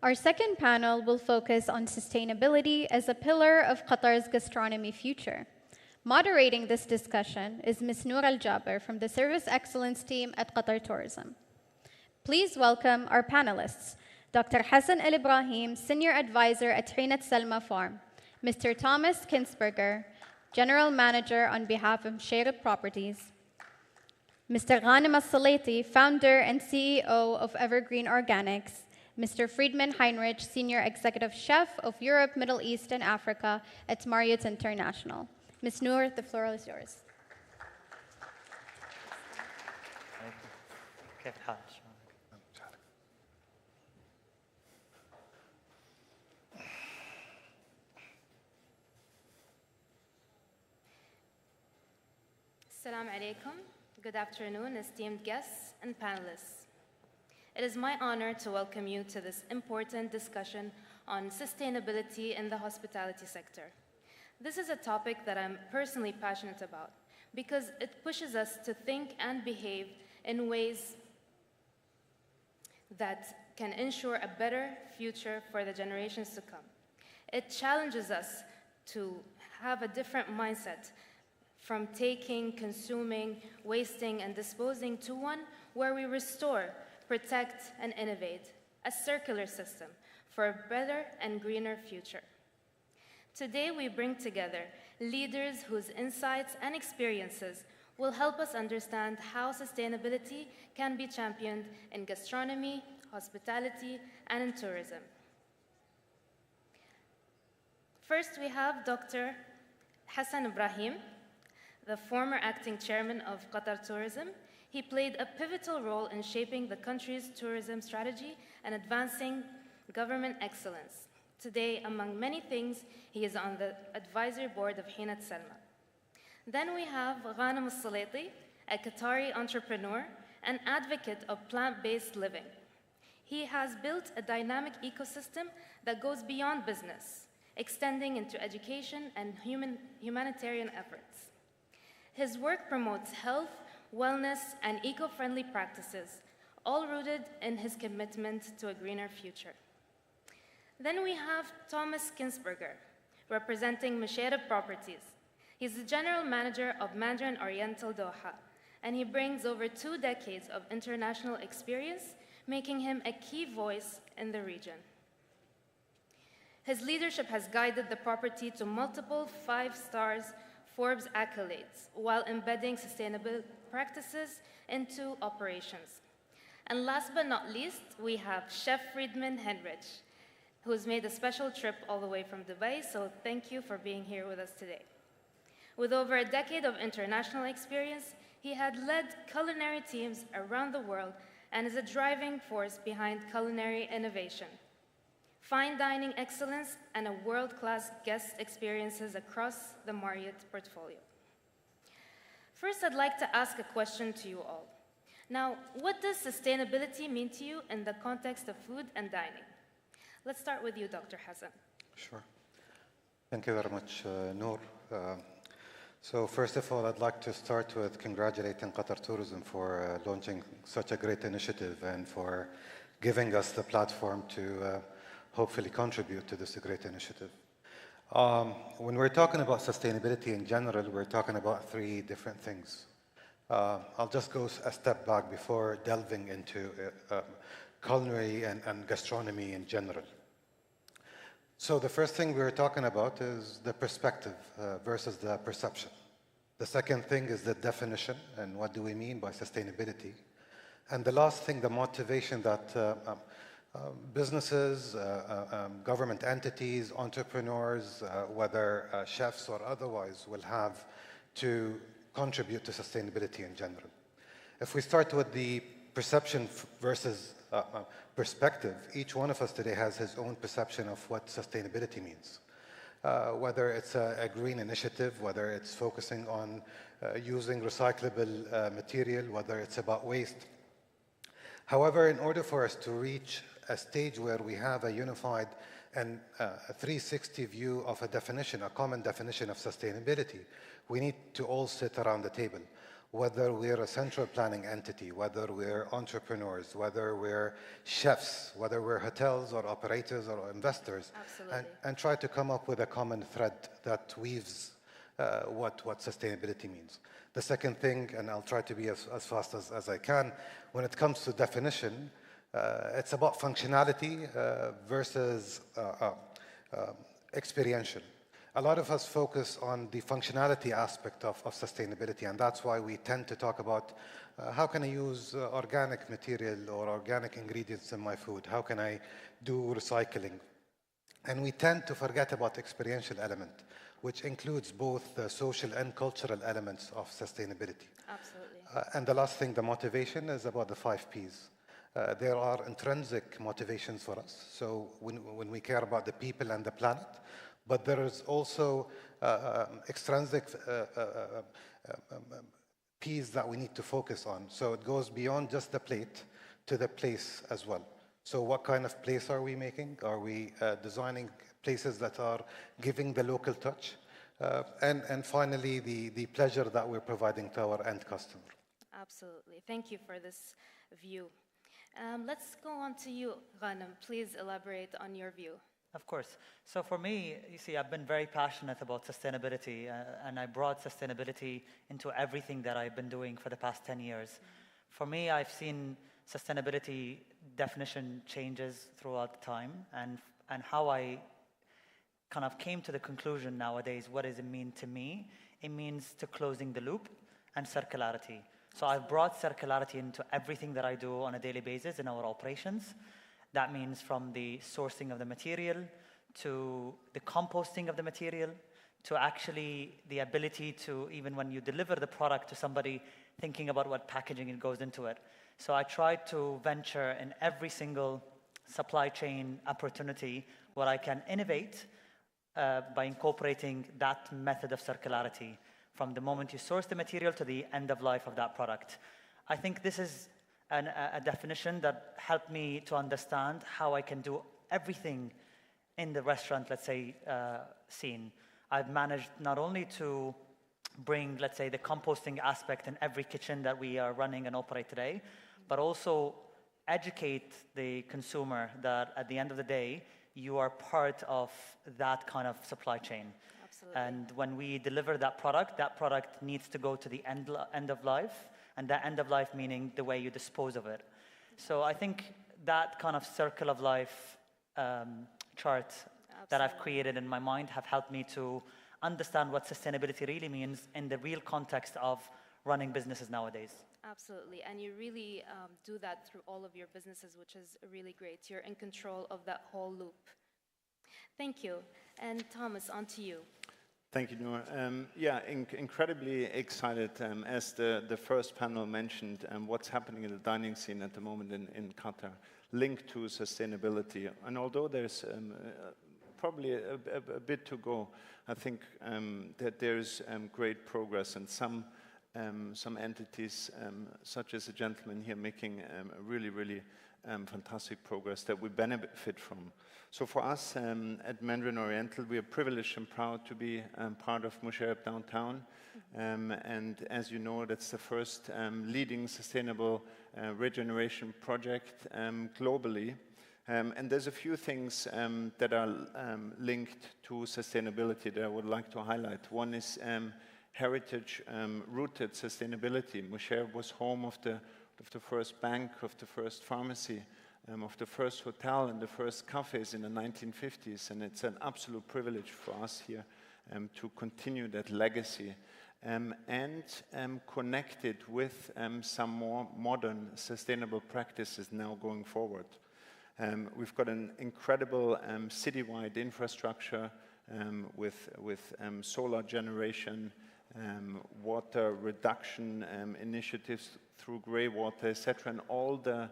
Our second panel will focus on sustainability as a pillar of Qatar's gastronomy future. Moderating this discussion is Ms. Noor Al-Jaber from the Service Excellence Team at Qatar Tourism. Please welcome our panelists, Dr. Hassan Al-Ibrahim, Senior Advisor at Hinat Salma Farm, Mr. Thomas Kinsberger, General Manager on behalf of Shared Properties, Mr. Ghanem Al-Salati, Founder and CEO of Evergreen Organics, Mr. Friedman Heinrich, Senior Executive Chef of Europe, Middle East, and Africa at Marriott International. Ms. Noor, the floor is yours. كيف الحال؟ Assalamu alaikum. Good afternoon, esteemed guests and panelists. It is my honor to welcome you to this important discussion on sustainability in the hospitality sector. This is a topic that I'm personally passionate about because it pushes us to think and behave in ways that can ensure a better future for the generations to come. It challenges us to have a different mindset from taking, consuming, wasting, and disposing to one where we restore, protect, and innovate, a circular system for a better and greener future. Today, we bring together leaders whose insights and experiences will help us understand how sustainability can be championed in gastronomy, hospitality, and in tourism. First, we have Dr. Hassan Ibrahim, the former acting chairman of Qatar Tourism, he played a pivotal role in shaping the country's tourism strategy and advancing government excellence. Today, among many things, he is on the advisory board of Hinat Salma. Then we have Ghanem al-Salati, a Qatari entrepreneur and advocate of plant-based living. He has built a dynamic ecosystem that goes beyond business, extending into education and humanitarian efforts. His work promotes health, wellness, and eco-friendly practices, all rooted in his commitment to a greener future. Then we have Thomas Kinsberger, representing Mubashara Properties. He's the general manager of Mandarin Oriental Doha, and he brings over 2 decades of international experience, making him a key voice in the region. His leadership has guided the property to multiple 5-star Forbes accolades while embedding sustainable practices into operations. And last but not least, we have Chef Friedman Henrich, who's made a special trip all the way from Dubai, so thank you for being here with us today. With over a decade of international experience, he had led culinary teams around the world and is a driving force behind culinary innovation, fine dining excellence, and a world-class guest experiences across the Marriott portfolio. First, I'd like to ask a question to you all. Now, what does sustainability mean to you in the context of food and dining? Let's start with you, Dr. Hassan. Sure. Thank you very much, Noor. So first of all, I'd like to start with congratulating Qatar Tourism for launching such a great initiative and for giving us the platform to hopefully contribute to this great initiative. When we're talking about sustainability in general, we're talking about 3 different things. I'll just go a step back before delving into culinary and gastronomy in general. So the first thing we're talking about is the perspective versus the perception. The second thing is the definition and what do we mean by sustainability. And the last thing, the motivation that businesses, government entities, entrepreneurs, whether chefs or otherwise, will have to contribute to sustainability in general. If we start with the perception versus perspective, each one of us today has his own perception of what sustainability means. Whether it's a green initiative, whether it's focusing on using recyclable material, whether it's about waste. However, in order for us to reach a stage where we have a unified and a 360 view of a definition, a common definition of sustainability, we need to all sit around the table. Whether we're a central planning entity, whether we're entrepreneurs, whether we're chefs, whether we're hotels or operators or investors, and try to come up with a common thread that weaves what sustainability means. The second thing, and I'll try to be as fast as I can, when it comes to definition, it's about functionality versus experiential. A lot of us focus on the functionality aspect of sustainability, and that's why we tend to talk about how can I use organic material or organic ingredients in my food? How can I do recycling? And we tend to forget about the experiential element, which includes both the social and cultural elements of sustainability. Absolutely. And the last thing, the motivation, is about the 5 Ps. There are intrinsic motivations for us. So when we care about the people and the planet, but there is also extrinsic Ps that we need to focus on. So it goes beyond just the plate to the place as well. So what kind of place are we making? Are we designing places that are giving the local touch? And finally, the pleasure that we're providing to our end customer. Absolutely. Thank you for this view. Let's go on to you, Ghanem. Please elaborate on your view. Of course. So for me, you see, I've been very passionate about sustainability, and I brought sustainability into everything that I've been doing for the past 10 years. For me, I've seen sustainability definition changes throughout the time, and how I kind of came to the conclusion nowadays, what does it mean to me? It means to closing the loop and circularity. So I've brought circularity into everything that I do on a daily basis in our operations. That means from the sourcing of the material, to the composting of the material, to actually the ability to, even when you deliver the product to somebody, thinking about what packaging goes into it. So I tried to venture in every single supply chain opportunity where I can innovate by incorporating that method of circularity from the moment you source the material to the end of life of that product. I think this is a definition that helped me to understand how I can do everything in the restaurant, let's say, scene. I've managed not only to bring, let's say, the composting aspect in every kitchen that we are running and operate today, but also educate the consumer that at the end of the day, you are part of that kind of supply chain. Absolutely. And when we deliver that product needs to go to the end of life, and that end of life meaning the way you dispose of it. So I think that kind of circle of life chart that I've created in my mind have helped me to understand what sustainability really means in the real context of running businesses nowadays. Absolutely, and you really do that through all of your businesses, which is really great. You're in control of that whole loop. Thank you. And Thomas, on to you. Thank you, Noor. Yeah, incredibly excited, as the first panel mentioned, what's happening in the dining scene at the moment in Qatar, linked to sustainability. And although there's probably a bit to go, I think that there's great progress, and some entities, such as the gentleman here, making really fantastic progress that we benefit from. So for us at Mandarin Oriental, we are privileged and proud to be part of Mubashara downtown. And as you know, that's the first leading sustainable regeneration project globally. And there's a few things that are linked to sustainability that I would like to highlight. One is heritage-rooted sustainability. Mubashara was home of the first bank, of the first pharmacy, of the first hotel and the first cafes in the 1950s, and it's an absolute privilege for us here to continue that legacy and connect it with some more modern sustainable practices now going forward. We've got an incredible citywide infrastructure with solar generation, water reduction initiatives through grey water, etc., and all the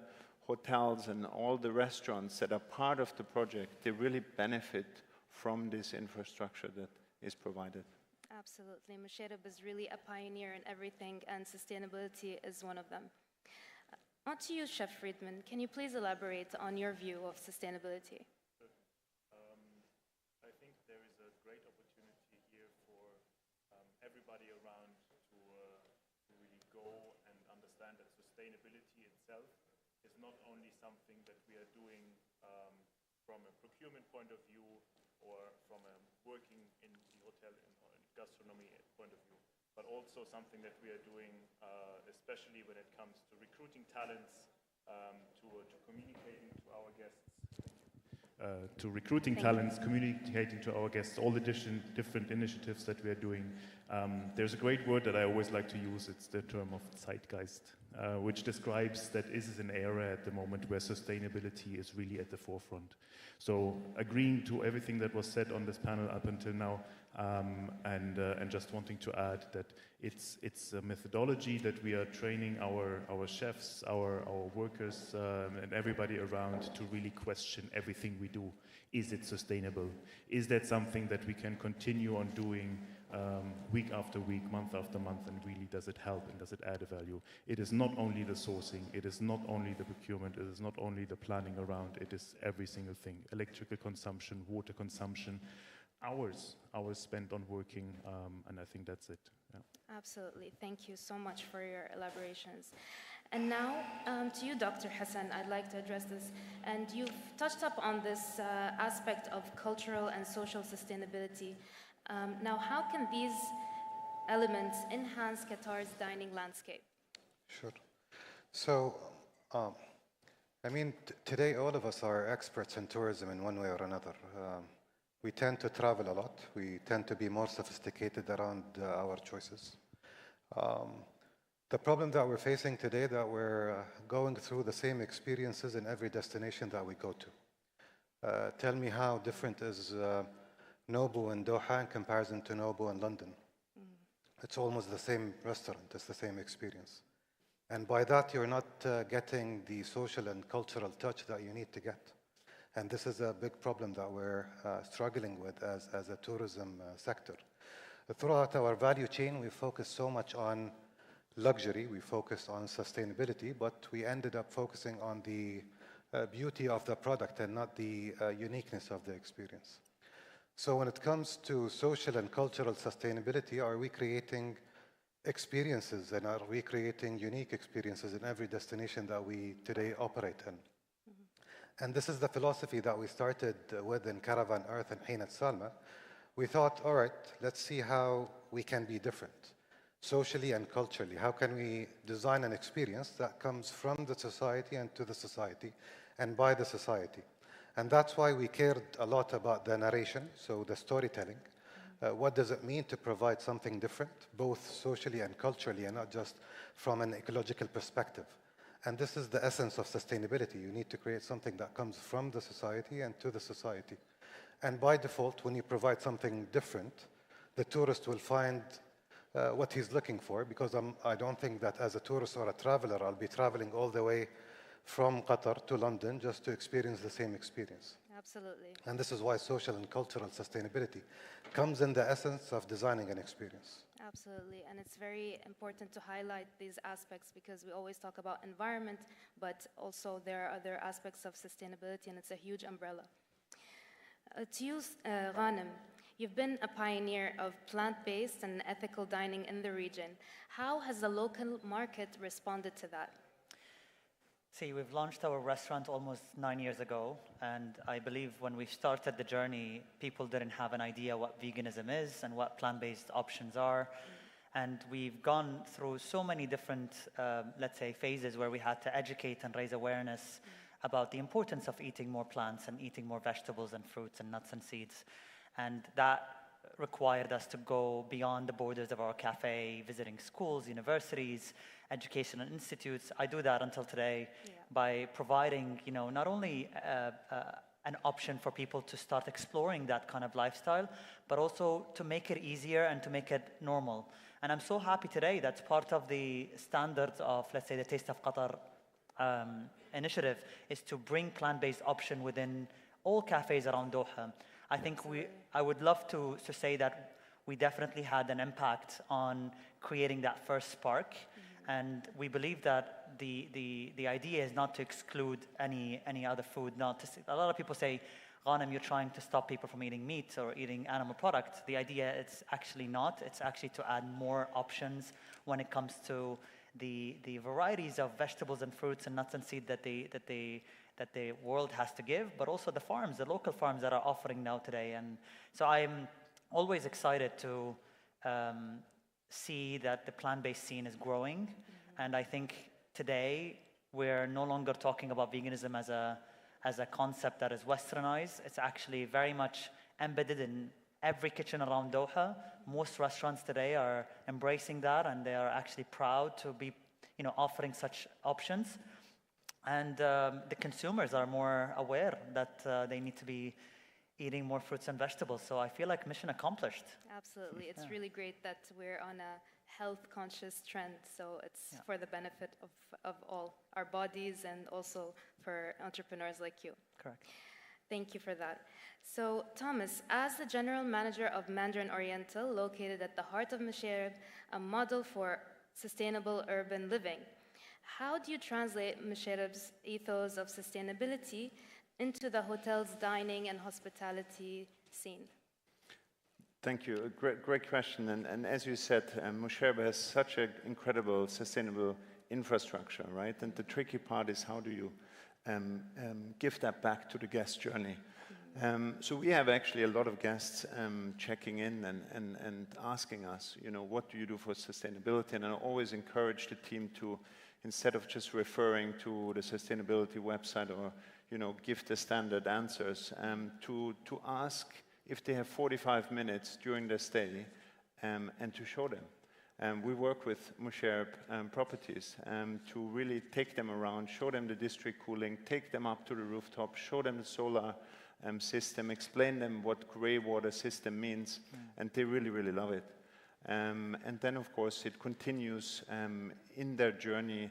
hotels and all the restaurants that are part of the project, they really benefit from this infrastructure that is provided. Absolutely. Mubashara is really a pioneer in everything, and sustainability is one of them. On to you, Chef Friedman. Can you please elaborate on your view of sustainability? I think there is a great opportunity here for everybody around to really go and understand that sustainability itself is not only something that we are doing from a procurement point of view or from a working in the hotel or in gastronomy point of view, but also something that we are doing especially when it comes to recruiting talents, to communicating to our guests. Communicating to our guests, all the different initiatives that we are doing. There's a great word that I always like to use. It's the term of zeitgeist, which describes that this is an era at the moment where sustainability is really at the forefront. So agreeing to everything that was said on this panel up until now, and just wanting to add that it's a methodology that we are training our chefs, our workers, and everybody around to really question everything we do. Is it sustainable? Is that something that we can continue on doing week after week, month after month, and really does it help and does it add a value? It is not only the sourcing, it is not only the procurement, it is not only the planning around, it is every single thing. Electrical consumption, water consumption, hours spent on working, and I think that's it. Yeah. Absolutely. Thank you so much for your elaborations. And now to you, Dr. Hassan, I'd like to address this. And you've touched up on this aspect of cultural and social sustainability. Now, how can these elements enhance Qatar's dining landscape? Sure. So, I mean, today all of us are experts in tourism in one way or another. We tend to travel a lot. We tend to be more sophisticated around our choices. The problem that we're facing today, that we're going through the same experiences in every destination that we go to. Tell me how different is Nobu in Doha in comparison to Nobu in London. It's almost the same restaurant, it's the same experience. And by that, you're not getting the social and cultural touch that you need to get. And this is a big problem that we're struggling with as a tourism sector. Throughout our value chain, we focus so much on luxury, we focus on sustainability, but we ended up focusing on the beauty of the product and not the uniqueness of the experience. So when it comes to social and cultural sustainability, are we creating experiences and are we creating unique experiences in every destination that we today operate in? And this is the philosophy that we started with in Caravan Earth and Hinat Salma. We thought, all right, let's see how we can be different, socially and culturally. How can we design an experience that comes from the society and to the society and by the society? And that's why we cared a lot about the narration, so the storytelling. What does it mean to provide something different, both socially and culturally, and not just from an ecological perspective? And this is the essence of sustainability. You need to create something that comes from the society and to the society. And by default, when you provide something different, the tourist will find what he's looking for, because I don't think that as a tourist or a traveler, I'll be traveling all the way from Qatar to London just to experience the same experience. Absolutely. And this is why social and cultural sustainability comes in the essence of designing an experience. Absolutely, and it's very important to highlight these aspects because we always talk about environment, but also there are other aspects of sustainability, and it's a huge umbrella. To you, Ghanem, you've been a pioneer of plant-based and ethical dining in the region. How has the local market responded to that? See, we've launched our restaurant almost 9 years ago, and I believe when we started the journey, people didn't have an idea what veganism is and what plant-based options are. And we've gone through so many different, let's say, phases where we had to educate and raise awareness about the importance of eating more plants and eating more vegetables and fruits and nuts and seeds. And that required us to go beyond the borders of our cafe, visiting schools, universities, educational institutes. I do that until today by providing, not only an option for people to start exploring that kind of lifestyle, but also to make it easier and to make it normal. And I'm so happy today that's part of the standards of, let's say, the Taste of Qatar initiative is to bring plant-based option within all cafes around Doha. I think I would love to say that we definitely had an impact on creating that first spark. And we believe that the idea is not to exclude any other food. A lot of people say, Ghanem, you're trying to stop people from eating meat or eating animal products. The idea, it's actually not. It's actually to add more options when it comes to the varieties of vegetables and fruits and nuts and seeds that the world has to give, but also the farms, the local farms that are offering now today. And so I'm always excited to see that the plant-based scene is growing. And I think today we're no longer talking about veganism as a concept that is westernized. It's actually very much embedded in every kitchen around Doha. Most restaurants today are embracing that, and they are actually proud to be offering such options. And the consumers are more aware that they need to be eating more fruits and vegetables. So I feel like mission accomplished. Absolutely. It's really great that we're on a health-conscious trend. So it's for the benefit of all our bodies and also for entrepreneurs like you. Correct. Thank you for that. So Thomas, as the general manager of Mandarin Oriental, located at the heart of Mashayb, a model for sustainable urban living, how do you translate Mashayb's ethos of sustainability into the hotel's dining and hospitality scene? Thank you. A great question. And as you said, Mashayb has such an incredible sustainable infrastructure, right? And the tricky part is how do you give that back to the guest journey? So we have actually a lot of guests checking in and asking us, what do you do for sustainability? And I always encourage the team to, instead of just referring to the sustainability website or give the standard answers, to ask if they have 45 minutes during their stay and to show them. We work with Mashayb properties to really take them around, show them the district cooling, take them up to the rooftop, show them the solar system, explain them what gray water system means, and they really, really love it. And then, of course, it continues in their journey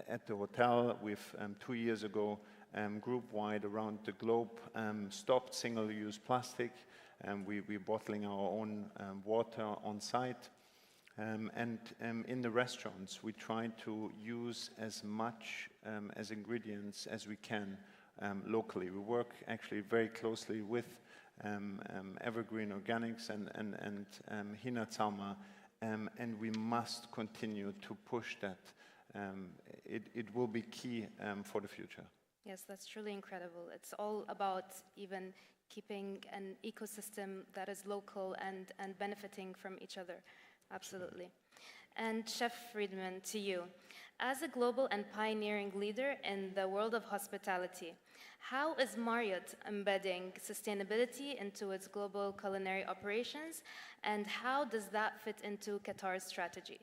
at the hotel. We've 2 years ago, group-wide around the globe, stopped single-use plastic. We're bottling our own water on site. And in the restaurants, we try to use as much as ingredients as we can locally. We work actually very closely with Evergreen Organics and Hina Tsauma, and we must continue to push that. It will be key for the future. Yes, that's truly incredible. It's all about even keeping an ecosystem that is local and benefiting from each other. Absolutely. And Chef Friedman, to you. As a global and pioneering leader in the world of hospitality, how is Marriott embedding sustainability into its global culinary operations, and how does that fit into Qatar's strategy?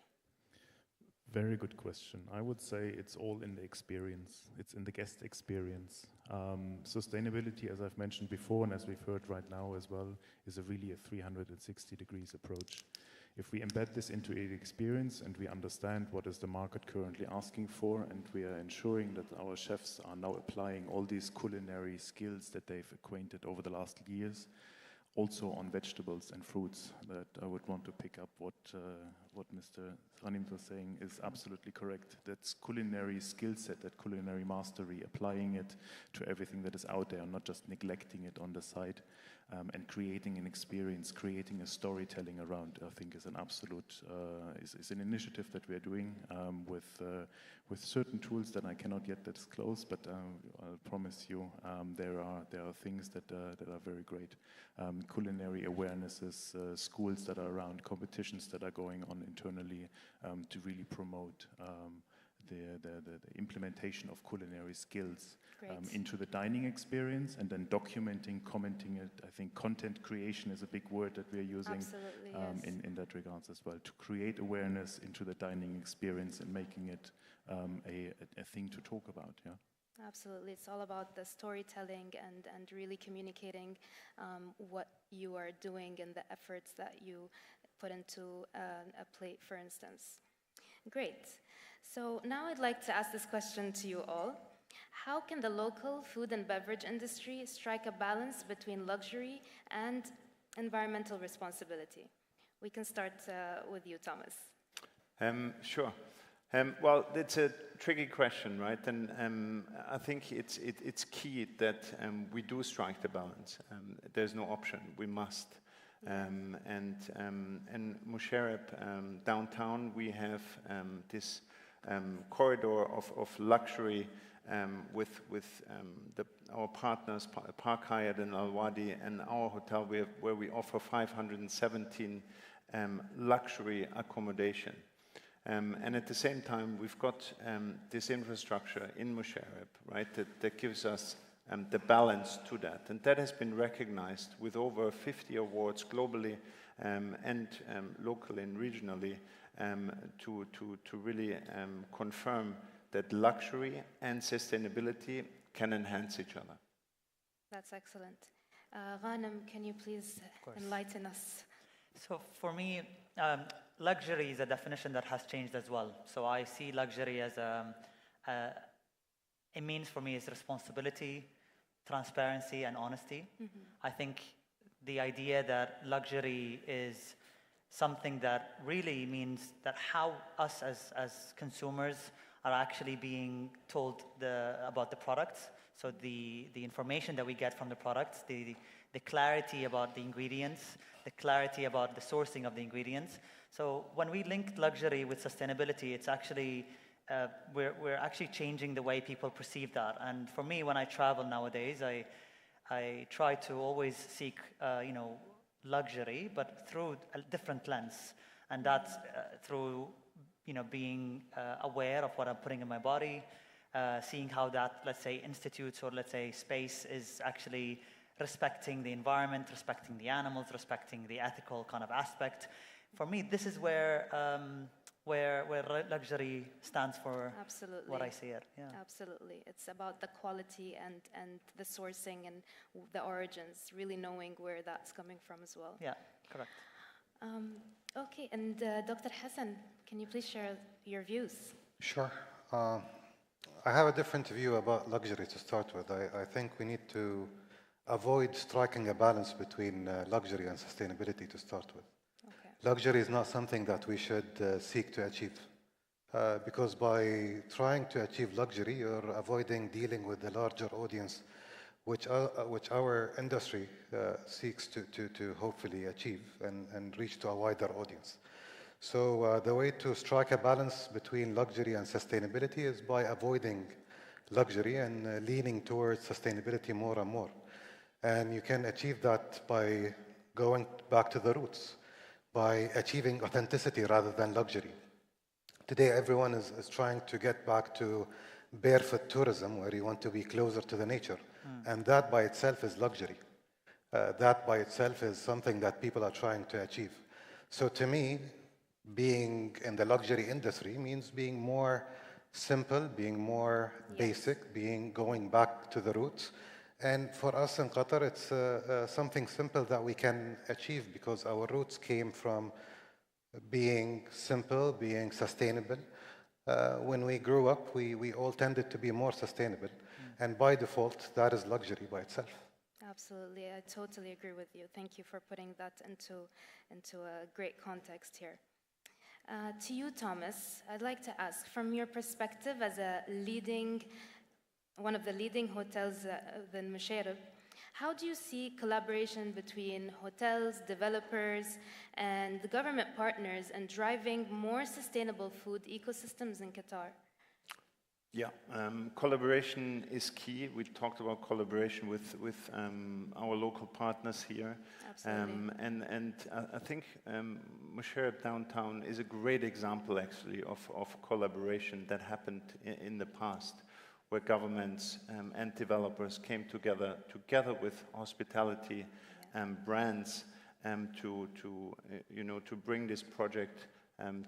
Very good question. I would say it's all in the experience. It's in the guest experience. Sustainability, as I've mentioned before, and as we've heard right now as well, is really a 360 degrees approach. If we embed this into the experience and we understand what is the market currently asking for, and we are ensuring that our chefs are now applying all these culinary skills that they've acquainted over the last years, also on vegetables and fruits, that I would want to pick up what Mr. Ghanim was saying is absolutely correct. That's culinary skill set, that culinary mastery, applying it to everything that is out there, not just neglecting it on the side, and creating an experience, creating a storytelling around, I think is an absolute, is an initiative that we are doing with certain tools that I cannot yet disclose, but I'll promise you there are things that are very great. Culinary awarenesses, schools that are around, competitions that are going on internally to really promote the implementation of culinary skills into the dining experience, and then documenting, commenting it. I think content creation is a big word that we are using yes. in that regards as well, to create awareness into the dining experience and making it a thing to talk about. Yeah. Absolutely. It's all about the storytelling and really communicating what you are doing and the efforts that you put into a plate, for instance. Great. So now I'd like to ask this question to you all. How can the local food and beverage industry strike a balance between luxury and environmental responsibility? We can start with you, Thomas. Sure. Well, it's a tricky question, right? And I think it's key that we do strike the balance. There's no option. We must. And Musharraf, downtown, we have this corridor of luxury with our partners, Park Hyatt and Al Wadi, and our hotel where we offer 517 luxury accommodation. And at the same time, we've got this infrastructure in Musharraf, right, that gives us the balance to that. And that has been recognized with over 50 awards globally and locally and regionally to really confirm that luxury and sustainability can enhance each other. That's excellent. Ghanem, can you please enlighten us? So for me, luxury is a definition that has changed as well. So I see luxury as it means for me is responsibility, transparency, and honesty. Mm-hmm. I think the idea that luxury is something that really means that how us as consumers are actually being told about the products. So the information that we get from the products, the clarity about the ingredients, the clarity about the sourcing of the ingredients. So when we link luxury with sustainability, it's actually, we're actually changing the way people perceive that. And for me, when I travel nowadays, I try to always seek, luxury, but through a different lens. And that's through, being aware of what I'm putting in my body, seeing how that, let's say, institutes or let's say space is actually respecting the environment, respecting the animals, respecting the ethical kind of aspect. For me, this is where where luxury stands for Absolutely. what I see it. Yeah. Absolutely. It's about the quality and the sourcing and the origins, really knowing where that's coming from as well. Yeah, correct. Okay, and Dr. Hassan, can you please share your views? Sure. I have a different view about luxury to start with. I think we need to avoid striking a balance between luxury and sustainability to start with. Okay. Luxury is not something that we should seek to achieve. Because by trying to achieve luxury, you're avoiding dealing with the larger audience, which our industry seeks to hopefully achieve and reach to a wider audience. So the way to strike a balance between luxury and sustainability is by avoiding luxury and leaning towards sustainability more and more. And you can achieve that by going back to the roots, by achieving authenticity rather than luxury. Today, everyone is trying to get back to barefoot tourism, where you want to be closer to the nature. And that by itself is luxury. That by itself is something that people are trying to achieve. So to me, being in the luxury industry means being more simple, being more basic, going back to the roots. And for us in Qatar, it's something simple that we can achieve because our roots came from being simple, being sustainable. When we grew up, we all tended to be more sustainable. And by default, that is luxury by itself. Absolutely, I totally agree with you. Thank you for putting that into a great context here. To you, Thomas, I'd like to ask, from your perspective as one of the leading hotels in Mubashara, how do you see collaboration between hotels, developers, and the government partners in driving more sustainable food ecosystems in Qatar? Yeah, collaboration is key. We talked about collaboration with our local partners here. Absolutely. And I think Mubashara downtown is a great example, actually, of collaboration that happened in the past, where governments and developers came together with hospitality brands to bring this project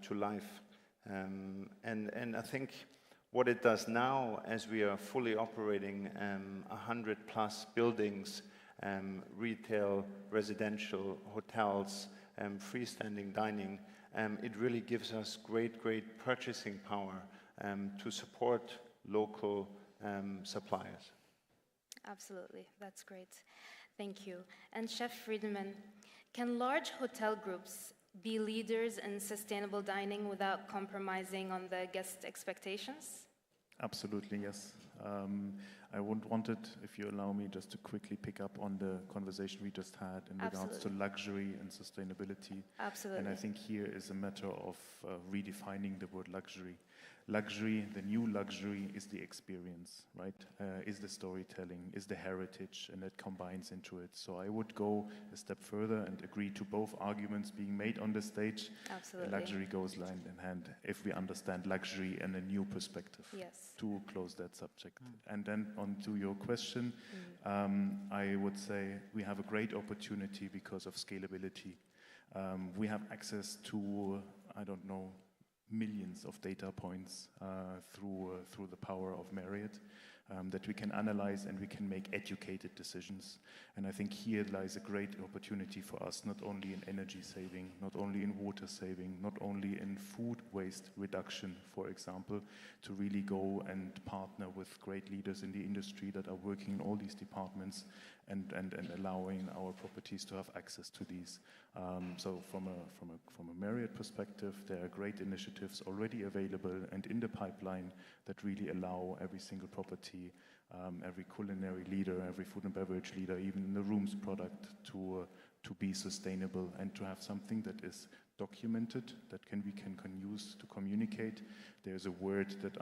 to life. And I think what it does now, as we are fully operating 100+ buildings, retail, residential, hotels, freestanding dining, it really gives us great purchasing power to support local suppliers. Absolutely, that's great. Thank you. And Chef Friedman, can large hotel groups be leaders in sustainable dining without compromising on the guest expectations? Absolutely, yes. I wanted, if you allow me, just to quickly pick up on the conversation we just had in regards to luxury and sustainability. Absolutely. And I think here is a matter of redefining the word luxury. Luxury, the new luxury, is the experience, right? Is the storytelling, is the heritage, and that combines into it. So I would go a step further and agree to both arguments being made on the stage. Absolutely. Luxury goes hand in hand if we understand luxury in a new perspective. Yes. To close that subject. And then on to your question, I would say we have a great opportunity because of scalability. We have access to, I don't know, millions of data points through the power of Marriott that we can analyze and we can make educated decisions. And I think here lies a great opportunity for us, not only in energy saving, not only in water saving, not only in food waste reduction, for example, to really go and partner with great leaders in the industry that are working in all these departments and allowing our properties to have access to these. So from a Marriott perspective, there are great initiatives already available and in the pipeline that really allow every single property, every culinary leader, every food and beverage leader, even the rooms product to be sustainable and to have something that is documented, that we can use to communicate. There's a word that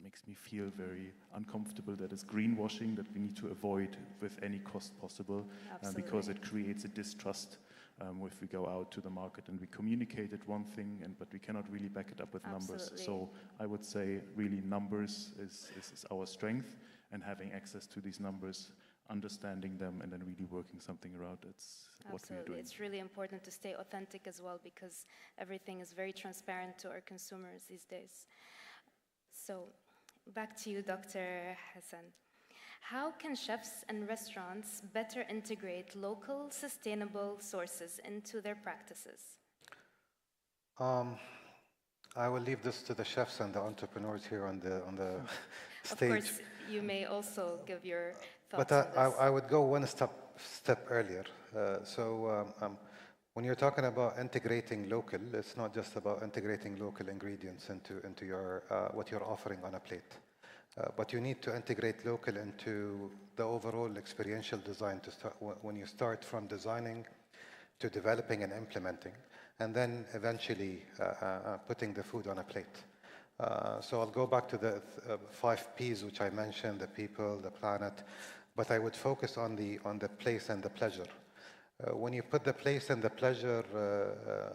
makes me feel very uncomfortable, that is greenwashing, that we need to avoid with any cost possible, because it creates a distrust if we go out to the market and we communicate it one thing, but we cannot really back it up with numbers. So I would say really numbers is our strength, and having access to these numbers understanding them and then really working something around. That's what we're doing. It's really important to stay authentic as well, because everything is very transparent to our consumers these days. So, back to you, Dr. Hassan. How can chefs and restaurants better integrate local, sustainable sources into their practices? I will leave this to the chefs and the entrepreneurs here on the stage. Of course, you may also give your thoughts But on this. I would go one step earlier. When you're talking about integrating local, it's not just about integrating local ingredients into your what you're offering on a plate. But you need to integrate local into the overall experiential design to start when you start from designing to developing and implementing, and then eventually putting the food on a plate. So I'll go back to the 5 Ps which I mentioned: the people, the planet, but I would focus on the place and the pleasure. When you put the place and the pleasure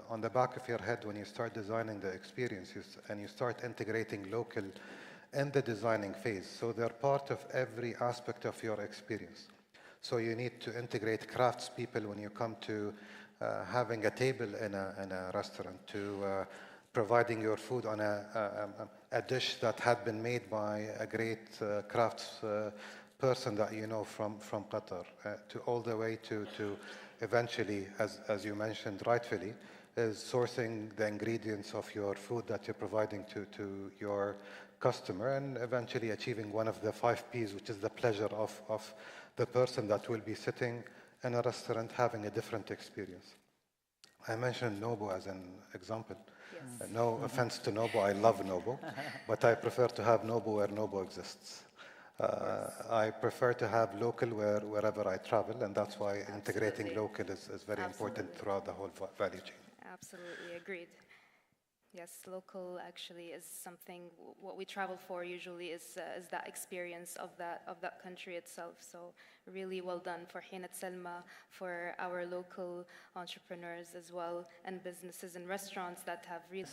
on the back of your head, when you start designing the experiences and you start integrating local in the designing phase, so they're part of every aspect of your experience. So you need to integrate craftspeople when you come to having a table in a restaurant, to providing your food on a dish that had been made by a great crafts person that you know from Qatar, to all the way to eventually, as you mentioned rightfully, is sourcing the ingredients of your food that you're providing to your customer, and eventually achieving one of the 5 Ps, which is the pleasure of the person that will be sitting in a restaurant having a different experience. I mentioned Nobu as an example. Yes. No offense to Nobu, I love Nobu, but I prefer to have Nobu where Nobu exists. I prefer to have local wherever I travel, and that's why integrating local is very important throughout the whole value chain. Absolutely, agreed. Yes, local actually is something, what we travel for usually is that experience of that country itself. So really well done for Hinat Selma, for our local entrepreneurs as well, and businesses and restaurants that have really...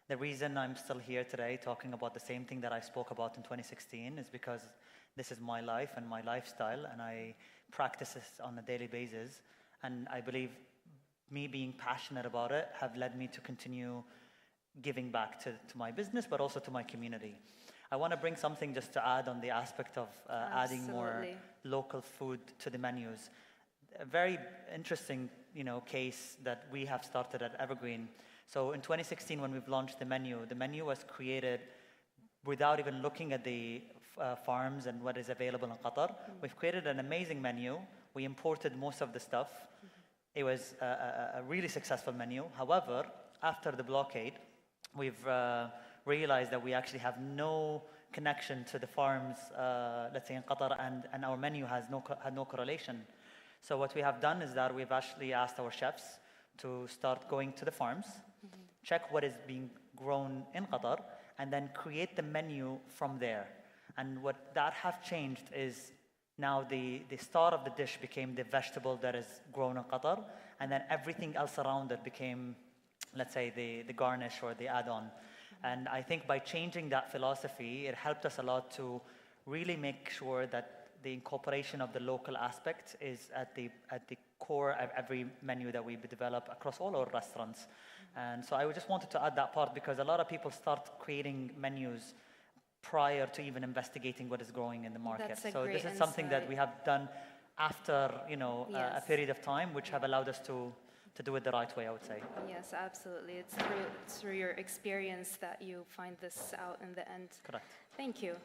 The reason I'm still here today talking about the same thing that I spoke about in 2016 is because this is my life and my lifestyle, and I practice this on a daily basis. And I believe me being passionate about it have led me to continue giving back to my business, but also to my community. I want to bring something just to add on the aspect of adding more local food to the menus. A very interesting, case that we have started at Evergreen. So in 2016, when we've launched the menu was created without even looking at the farms and what is available in Qatar. We've created an amazing menu. We imported most of the stuff. It was a really successful menu. However, after the blockade, we've realized that we actually have no connection to the farms, let's say in Qatar, and our menu had no correlation. So what we have done is that we've actually asked our chefs to start going to the farms, check what is being grown in Qatar, and then create the menu from there. And what that have changed is now the star of the dish became the vegetable that is grown in Qatar, and then everything else around it became, let's say, the garnish or the add-on. And I think by changing that philosophy, it helped us a lot to really make sure that the incorporation of the local aspect is at the core of every menu that we develop across all our restaurants. And so I just wanted to add that part, because a lot of people start creating menus prior to even investigating what is growing in the market. So this is something that we have done after, a period of time, which have allowed us to do it the right way, I would say. Yes, absolutely. It's through your experience that you find this out in the end. Correct. Thank you.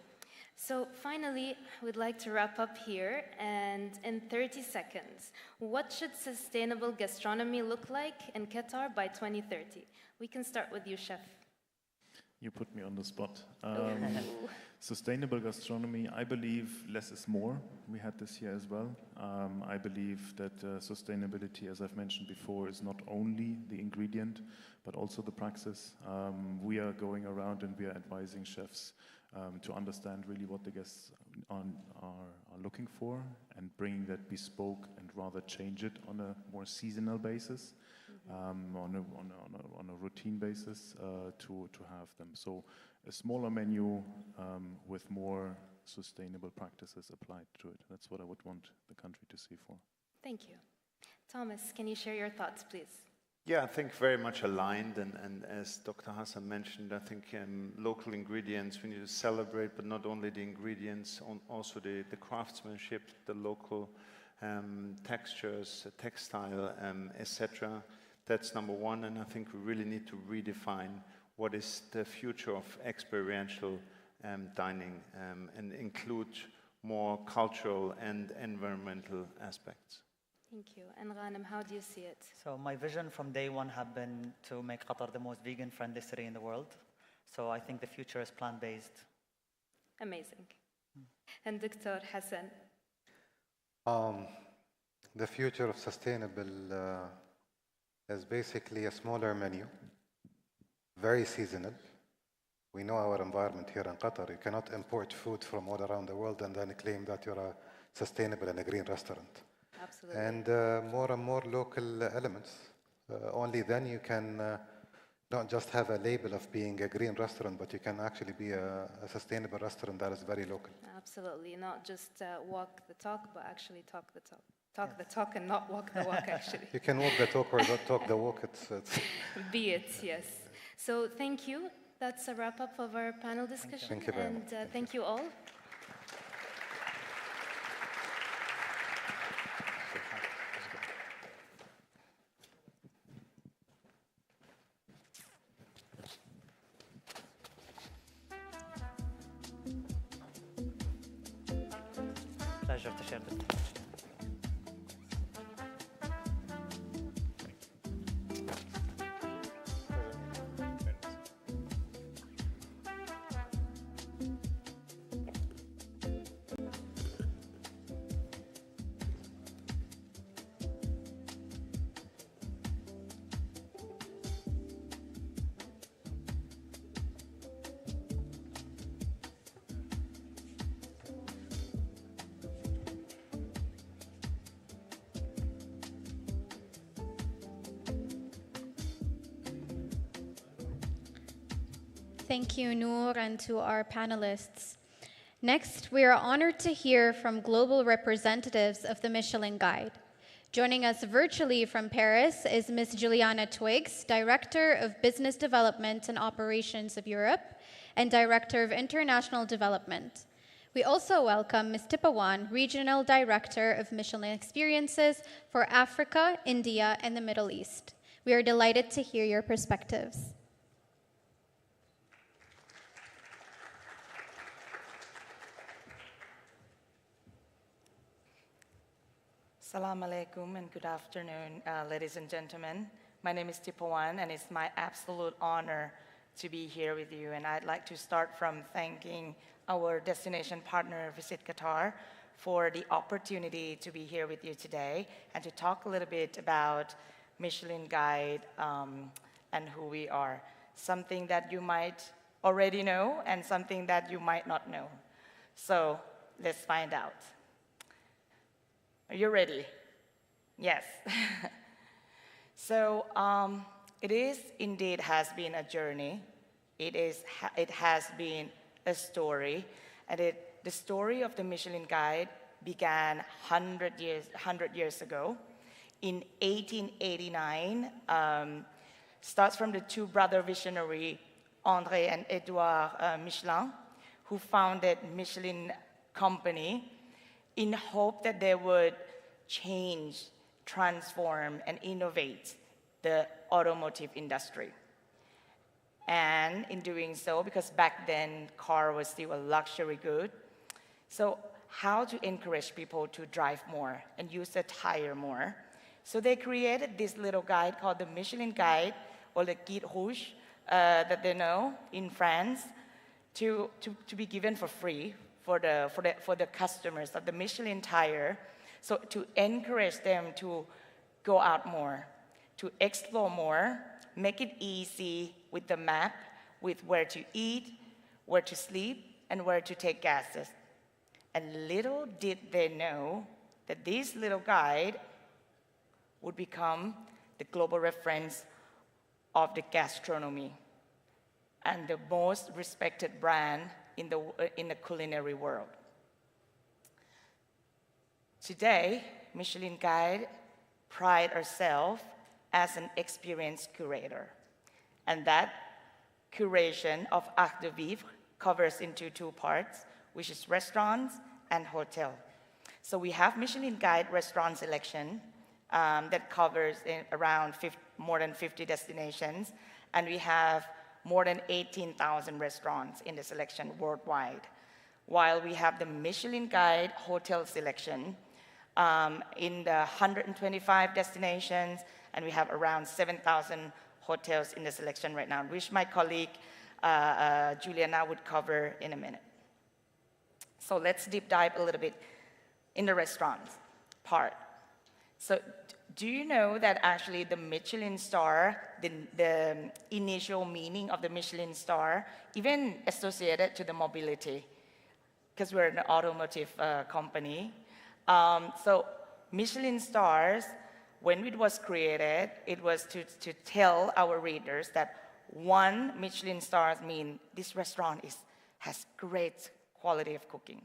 So finally, we'd like to wrap up here, and in 30 seconds, what should sustainable gastronomy look like in Qatar by 2030? We can start with you, Chef. You put me on the spot. Sustainable gastronomy, I believe less is more. We had this here as well. I believe that sustainability, as I've mentioned before, is not only the ingredient, but also the praxis. We are going around and we are advising chefs to understand really what the guests are looking for, and bringing that bespoke and rather change it on a more seasonal basis, on a routine basis to have them. So a smaller menu with more sustainable practices applied to it. That's what I would want the country to see for. Thank you. Thomas, can you share your thoughts, please? Yeah, I think very much aligned, and as Dr. Hassan mentioned, I think local ingredients, we need to celebrate, but not only the ingredients, also the craftsmanship, the local textures, textile, etc. That's number one, and I think we really need to redefine what is the future of experiential dining and include more cultural and environmental aspects. Thank you. And Ghanem, how do you see it? So my vision from day one have been to make Qatar the most vegan-friendly city in the world. So I think the future is plant-based. Amazing. And Dr. Hassan? The future of sustainable is basically a smaller menu, very seasonal. We know our environment here in Qatar. You cannot import food from all around the world and then claim that you're a sustainable and a green restaurant. Absolutely. And more and more local elements. Only then you can not just have a label of being a green restaurant, but you can actually be a sustainable restaurant that is very local. Absolutely. Not just walk the talk, but actually talk the talk. Talk the talk and not walk the walk, actually. You can walk the talk or not talk the walk. It's Be it, yes. So thank you. That's a wrap-up of our panel discussion. Thank you very much. And thank you all. Pleasure to share this. Thank you, Noor, and to our panelists. Next, we are honored to hear from global representatives of the Michelin Guide. Joining us virtually from Paris is Ms. Juliana Twiggs, Director of Business Development and Operations of Europe and Director of International Development. We also welcome Ms. Tipawan, Regional Director of Michelin Experiences for Africa, India, and the Middle East. We are delighted to hear your perspectives. Assalamu alaikum and good afternoon, ladies and gentlemen. My name is Tipawan, and it's my absolute honor to be here with you. And I'd like to start from thanking our destination partner, Visit Qatar, for the opportunity to be here with you today and to talk a little bit about Michelin Guide and who we are. Something that you might already know and something that you might not know. So let's find out. Are you ready? Yes. So it is indeed has been a journey. It has been a story, and the story of the Michelin Guide began 100 years ago, in 1889. Starts from the two brother visionary André and Edouard Michelin, who founded Michelin Company, in hope that they would change, transform, and innovate the automotive industry. And in doing so, because back then, car was still a luxury good, so how to encourage people to drive more and use the tire more. So they created this little guide called the Michelin Guide, or the Guide Rouge, that they know in France, to be given for free for the customers of the Michelin tire, so to encourage them to go out more, to explore more, make it easy with the map, with where to eat, where to sleep, and where to take gases. And little did they know that this little guide would become the global reference of the gastronomy and the most respected brand in the culinary world. Today, Michelin Guide pride ourselves as an experience curator. And that curation of art de vivre covers into two parts, which is restaurants and hotel. So we have Michelin Guide restaurant selection that covers around more than 50 destinations, and we have more than 18,000 restaurants in the selection worldwide. While we have the Michelin Guide hotel selection in the 125 destinations, and we have around 7,000 hotels in the selection right now, which my colleague Juliana would cover in a minute. So let's deep dive a little bit in the restaurants part. So do you know that actually the Michelin star, the initial meaning of the Michelin star, even associated to the mobility, because we're an automotive company. So Michelin stars, when it was created, it was to tell our readers that one Michelin stars mean this restaurant has great quality of cooking,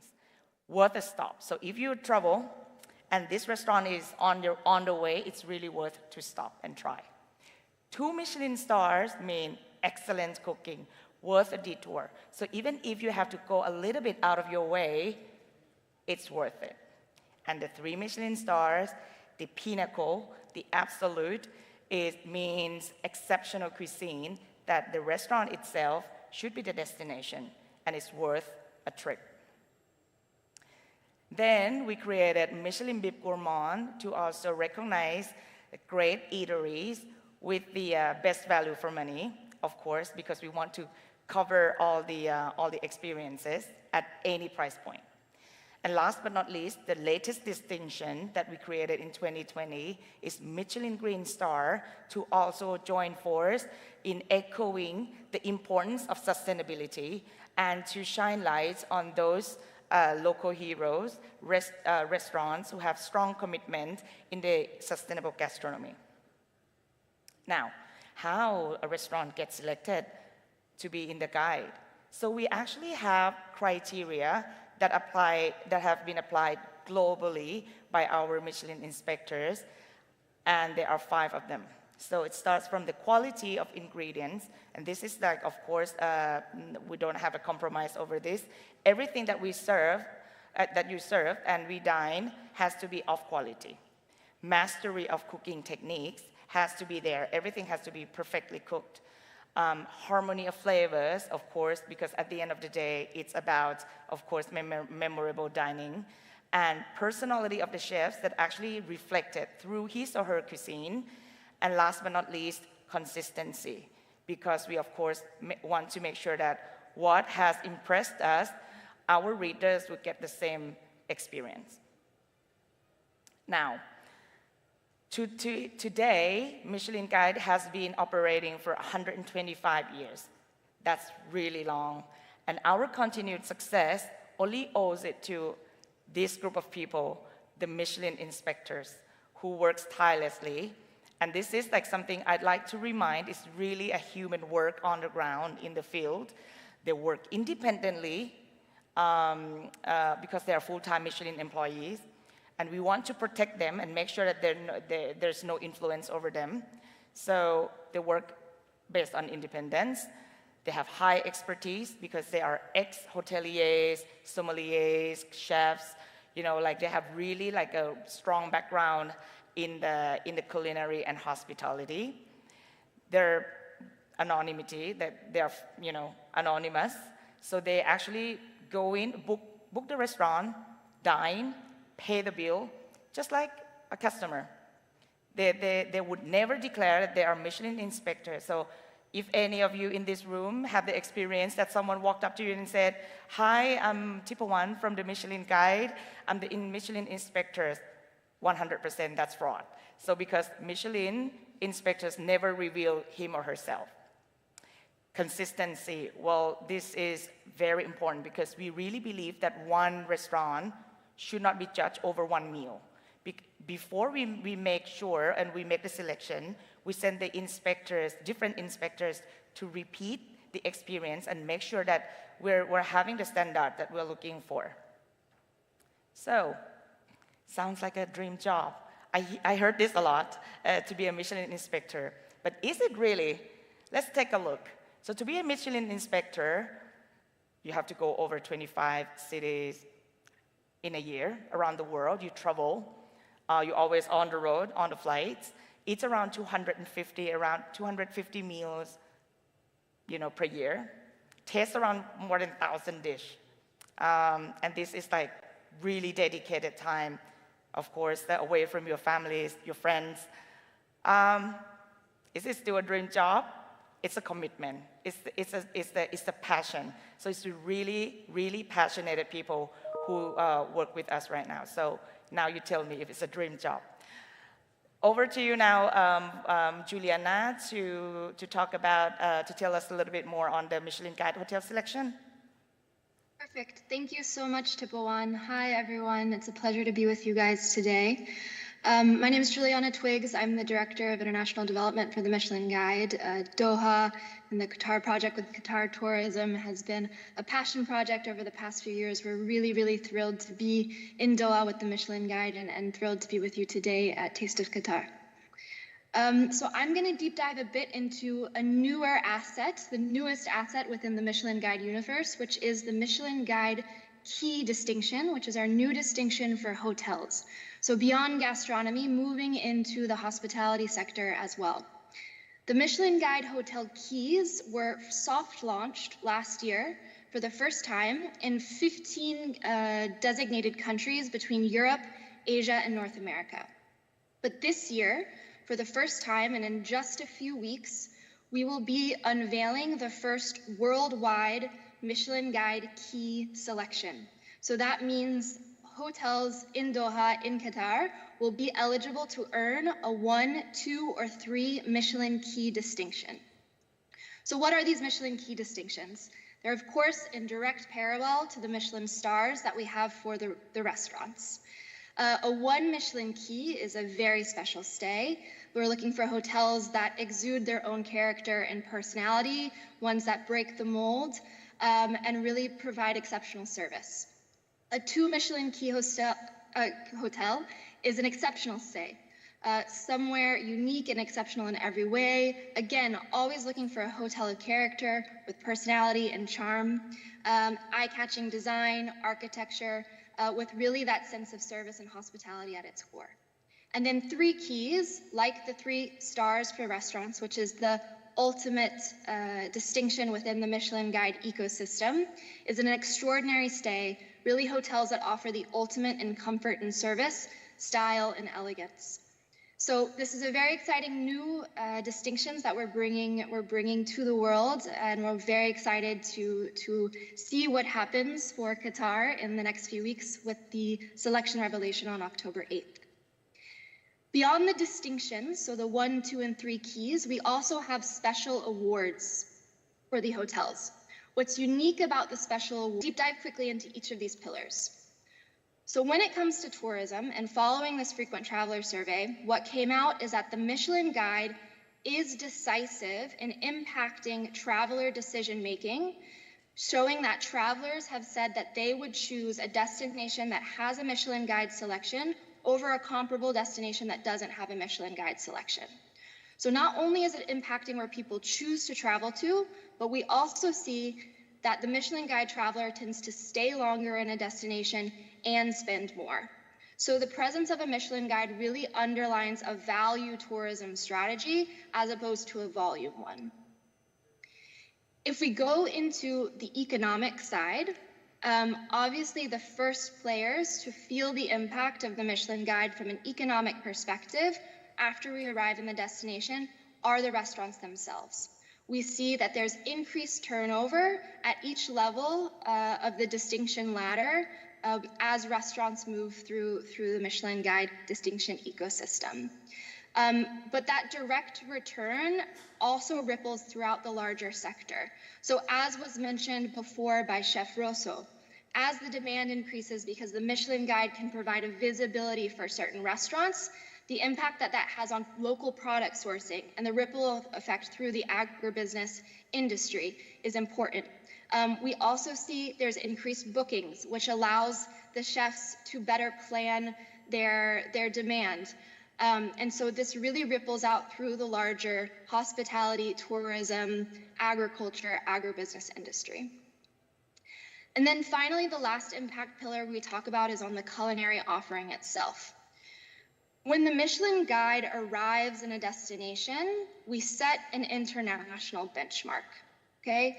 worth a stop. So if you travel and this restaurant is on the way, it's really worth to stop and try. 2 Michelin stars mean excellent cooking, worth a detour. So even if you have to go a little bit out of your way, it's worth it. And the 3 Michelin stars, the pinnacle, the absolute, it means exceptional cuisine, that the restaurant itself should be the destination and it's worth a trip. Then we created Michelin Bib Gourmand to also recognize great eateries with the best value for money, of course, because we want to cover all the experiences at any price point. And last but not least, the latest distinction that we created in 2020 is Michelin Green Star to also join force in echoing the importance of sustainability and to shine lights on those local heroes, restaurants who have strong commitment in the sustainable gastronomy. Now, how a restaurant gets selected to be in the guide? So we actually have criteria that have been applied globally by our Michelin inspectors, and there are 5 of them. So it starts from the quality of ingredients, and this is like, of course, we don't have a compromise over this. Everything that we serve, that you serve and we dine has to be of quality. Mastery of cooking techniques has to be there. Everything has to be perfectly cooked. Harmony of flavors, of course, because at the end of the day, it's about, of course, memorable dining. And personality of the chefs that actually reflected through his or her cuisine. And last but not least, consistency, because we, of course, want to make sure that what has impressed us, our readers would get the same experience. Now, today, Michelin Guide has been operating for 125 years. That's really long. And our continued success only owes it to this group of people, the Michelin inspectors, who works tirelessly. And this is like something I'd like to remind is really a human work on the ground in the field. They work independently because they are full-time Michelin employees. And we want to protect them and make sure that there's no influence over them. So they work based on independence. They have high expertise because they are ex-hoteliers, sommeliers, chefs. You know, like they have really like a strong background in the culinary and hospitality. Their anonymity, that they are, you know, anonymous. So they actually go in, book the restaurant, dine, pay the bill, just like a customer. They would never declare that they are Michelin inspectors. So if any of you in this room have the experience that someone walked up to you and said, "Hi, I'm Tipo One from the Michelin Guide. I'm the Michelin inspectors," 100% that's fraud. So because Michelin inspectors never reveal him or herself. Consistency, well, this is very important because we really believe that one restaurant should not be judged over one meal. Before we make sure and we make the selection, we send the inspectors, different inspectors, to repeat the experience and make sure that we're having the standard that we're looking for. So, sounds like a dream job. I heard this a lot, to be a Michelin inspector. But is it really? Let's take a look. So to be a Michelin inspector, you have to go over 25 cities in a year around the world. You travel. You're always on the road, on the flights. It's around 250 meals, per year. Taste around more than 1,000 dishes. And this is like really dedicated time, of course, away from your families, your friends. Is it still a dream job? It's a commitment. It's a passion. So it's really, really passionate people who work with us right now. So now you tell me if it's a dream job. Over to you now, Juliana, to talk about, to tell us a little bit more on the Michelin Guide hotel selection. Perfect. Thank you so much, Tipawan. Hi, everyone. It's a pleasure to be with you guys today. My name is Juliana Twiggs. I'm the Director of International Development for the Michelin Guide. Doha and the Qatar project with Qatar Tourism has been a passion project over the past few years. We're really, really thrilled to be in Doha with the Michelin Guide and thrilled to be with you today at Taste of Qatar. So I'm going to deep dive a bit into a newer asset, the newest asset within the Michelin Guide universe, which is the Michelin Guide Key distinction, which is our new distinction for hotels. So beyond gastronomy, moving into the hospitality sector as well. The Michelin Guide Hotel Keys were soft launched last year for the first time in 15 designated countries between Europe, Asia, and North America. But this year, for the first time and in just a few weeks, we will be unveiling the first worldwide Michelin Guide Key selection. So that means hotels in Doha, in Qatar, will be eligible to earn a 1, 2, or 3 Michelin Key distinction. So what are these Michelin Key distinctions? They're, of course, in direct parallel to the Michelin stars that we have for the restaurants. A 1 Michelin Key is a very special stay. We're looking for hotels that exude their own character and personality, ones that break the mold, and really provide exceptional service. A 2 Michelin Key hotel is an exceptional stay, somewhere unique and exceptional in every way. Again, always looking for a hotel of character with personality and charm, eye-catching design, architecture, with really that sense of service and hospitality at its core. And then 3 keys, like the 3 stars for restaurants, which is the ultimate distinction within the Michelin Guide ecosystem, is an extraordinary stay, really hotels that offer the ultimate in comfort and service, style and elegance. So this is a very exciting new distinctions that we're bringing to the world, and we're very excited to see what happens for Qatar in the next few weeks with the selection revelation on October 8th. Beyond the distinctions, so the 1, 2, and 3 keys, we also have special awards for the hotels. What's unique about the special awards, deep dive quickly into each of these pillars. So when it comes to tourism and following this frequent traveler survey, what came out is that the Michelin Guide is decisive in impacting traveler decision-making, showing that travelers have said that they would choose a destination that has a Michelin Guide selection over a comparable destination that doesn't have a Michelin Guide selection. So not only is it impacting where people choose to travel to, but we also see that the Michelin Guide traveler tends to stay longer in a destination and spend more. So the presence of a Michelin Guide really underlines a value tourism strategy as opposed to a volume one. If we go into the economic side, obviously the first players to feel the impact of the Michelin Guide from an economic perspective after we arrive in the destination are the restaurants themselves. We see that there's increased turnover at each level of the distinction ladder as restaurants move through the Michelin Guide distinction ecosystem. But that direct return also ripples throughout the larger sector. So as was mentioned before by Chef Rosso, as the demand increases because the Michelin Guide can provide a visibility for certain restaurants, the impact that that has on local product sourcing and the ripple effect through the agribusiness industry is important. We also see there's increased bookings, which allows the chefs to better plan their demand. And so this really ripples out through the larger hospitality, tourism, agriculture, agribusiness industry. And then finally, the last impact pillar we talk about is on the culinary offering itself. When the Michelin Guide arrives in a destination, we set an international benchmark. Okay,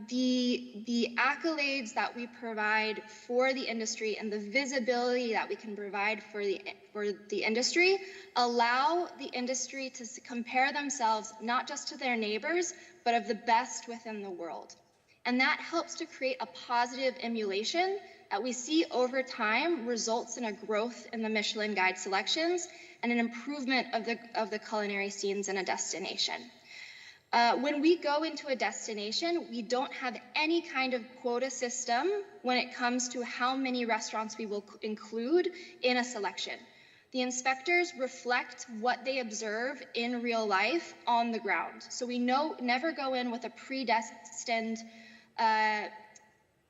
the accolades that we provide for the industry and the visibility that we can provide for the industry allow the industry to compare themselves not just to their neighbors, but of the best within the world. And that helps to create a positive emulation that we see over time results in a growth in the Michelin Guide selections and an improvement of the culinary scenes in a destination. When we go into a destination, we don't have any kind of quota system when it comes to how many restaurants we will include in a selection. The inspectors reflect what they observe in real life on the ground. So we never go in with a predestined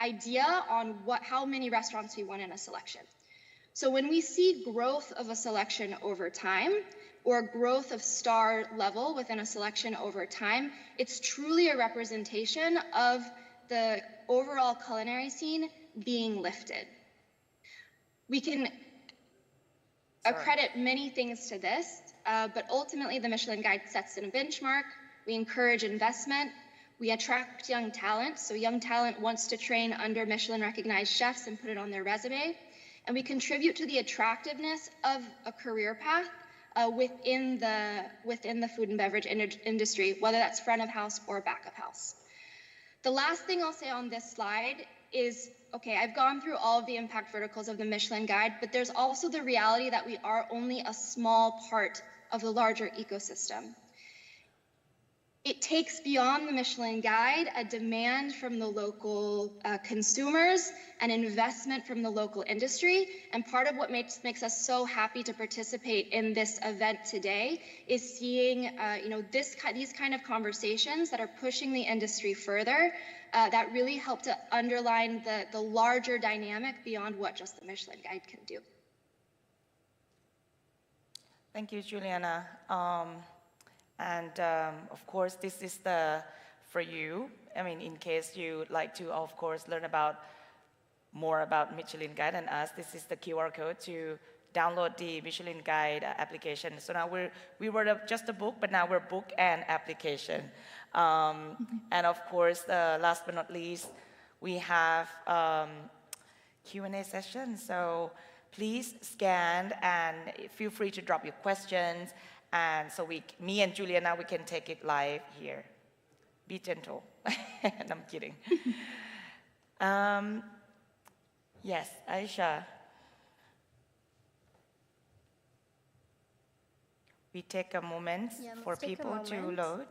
idea on how many restaurants we want in a selection. So when we see growth of a selection over time, or growth of star level within a selection over time, it's truly a representation of the overall culinary scene being lifted. We can accredit many things to this, but ultimately the Michelin Guide sets in a benchmark. We encourage investment. We attract young talent. So young talent wants to train under Michelin recognized chefs and put it on their resume. And we contribute to the attractiveness of a career path within the food and beverage industry, whether that's front of house or back of house. The last thing I'll say on this slide is, okay, I've gone through all of the impact verticals of the Michelin Guide, but there's also the reality that we are only a small part of the larger ecosystem. It takes beyond the Michelin Guide a demand from the local consumers, an investment from the local industry, and part of what makes us so happy to participate in this event today is seeing these kind of conversations that are pushing the industry further, that really help to underline the larger dynamic beyond what just the Michelin Guide can do. Thank you, Juliana. Of course, this is for you. I mean, in case you'd like to, of course, learn more about Michelin Guide and us, this is the QR code to download the Michelin Guide application. So now we were just a book, but now we're book and application. And of course, last but not least, we have Q&A session. So please scan and feel free to drop your questions. And so me and Juliana, we can take it live here. Be gentle. And I'm kidding. Yes, Aisha. We take a moment for people to load.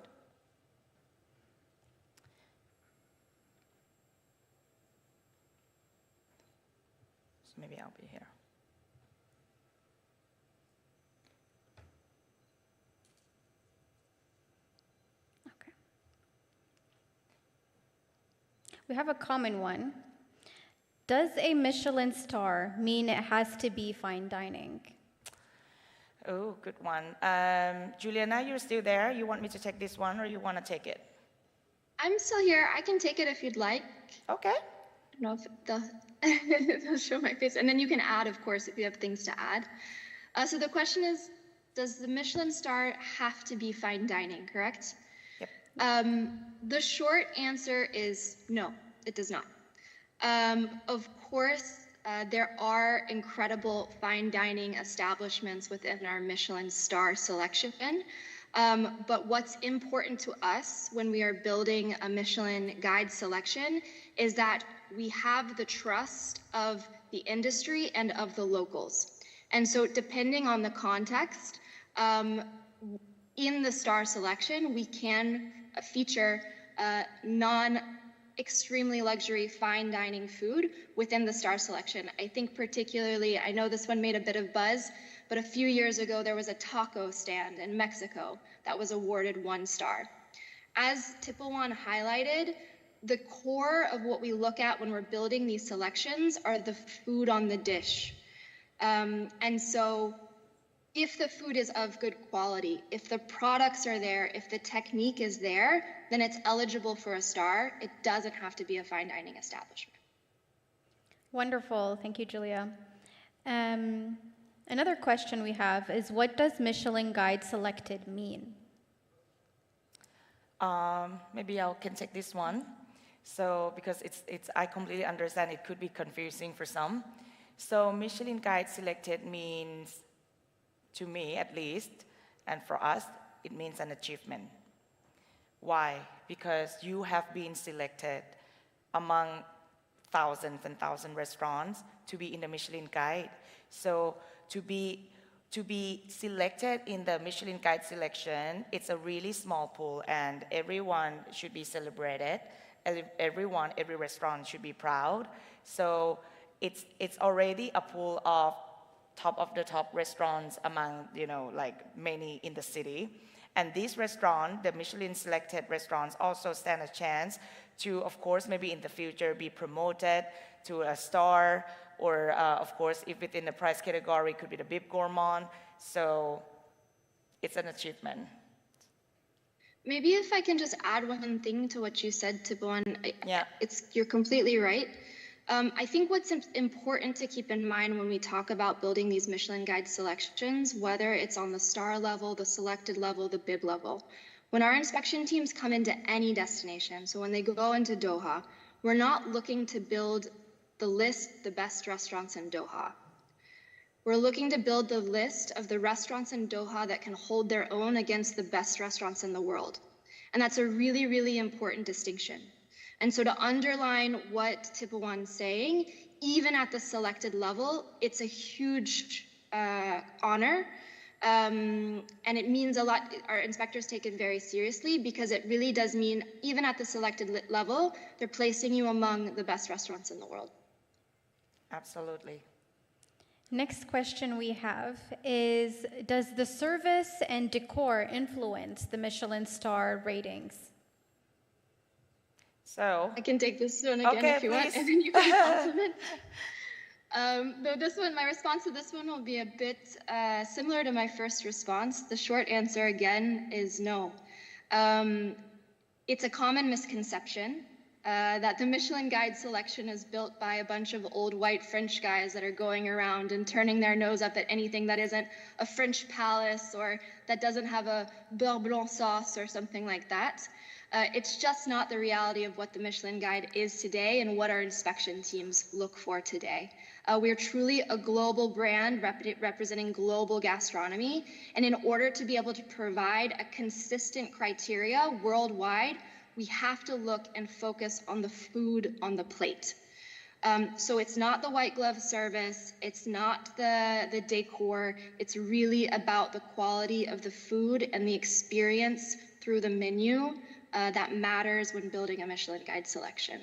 So maybe I'll be here. We have a common one. Does a Michelin star mean it has to be fine dining? Oh, good one. Juliana, you're still there? You want me to take this one or you want to take it? I'm still here. I can take it if you'd like. Okay. I don't know if they'll show my face. And then you can add, of course, if you have things to add. So the question is, does the Michelin star have to be fine dining, correct? The short answer is no, it does not. Of course, there are incredible fine dining establishments within our Michelin star selection. But what's important to us when we are building a Michelin Guide selection is that we have the trust of the industry and of the locals. And so depending on the context, in the star selection, we can feature extremely luxury fine dining food within the star selection. I think particularly, I know this one made a bit of buzz, but a few years ago there was a taco stand in Mexico that was awarded 1 star. As Tipawan highlighted, the core of what we look at when we're building these selections are the food on the dish. And so if the food is of good quality, if the products are there, if the technique is there, then it's eligible for a star. It doesn't have to be a fine dining establishment. Wonderful. Thank you, Julia. Another question we have is, what does Michelin Guide Selected mean? Maybe I can take this one. So, because I completely understand it could be confusing for some. So, Michelin Guide Selected means, to me at least, and for us, it means an achievement. Why? Because you have been selected among thousands and thousands of restaurants to be in the Michelin Guide. So, to be selected in the Michelin Guide selection, it's a really small pool, and everyone should be celebrated. Every restaurant should be proud. So it's already a pool of the top restaurants among, like many in the city. And these restaurants, the Michelin selected restaurants, also stand a chance to, of course, maybe in the future be promoted to a star, or of course, if within the price category, it could be the Bib Gourmand. So it's an achievement. Maybe if I can just add one thing to what you said, Tipawan. Yeah. You're completely right. I think what's important to keep in mind when we talk about building these Michelin Guide selections, whether it's on the star level, the selected level, the bib level, when our inspection teams come into any destination, so when they go into Doha, we're not looking to build the list, the best restaurants in Doha. We're looking to build the list of the restaurants in Doha that can hold their own against the best restaurants in the world. And that's a really, really important distinction. And so to underline what Tipawan's saying, even at the selected level, it's a huge honor. And it means a lot. Our inspectors take it very seriously, because it really does mean, even at the selected level, they're placing you among the best restaurants in the world. Absolutely. Next question we have is, does the service and decor influence the Michelin star ratings? So I can take this one again if you want, and then you can compliment. My response to this one will be a bit similar to my first response. The short answer again is no. It's a common misconception that the Michelin Guide selection is built by a bunch of old white French guys that are going around and turning their nose up at anything that isn't a French palace or that doesn't have a beurre blanc sauce or something like that. It's just not the reality of what the Michelin Guide is today and what our inspection teams look for today. We're truly a global brand representing global gastronomy, and in order to be able to provide a consistent criteria worldwide, we have to look and focus on the food on the plate. So it's not the white glove service, it's not the decor, it's really about the quality of the food and the experience through the menu that matters when building a Michelin Guide selection.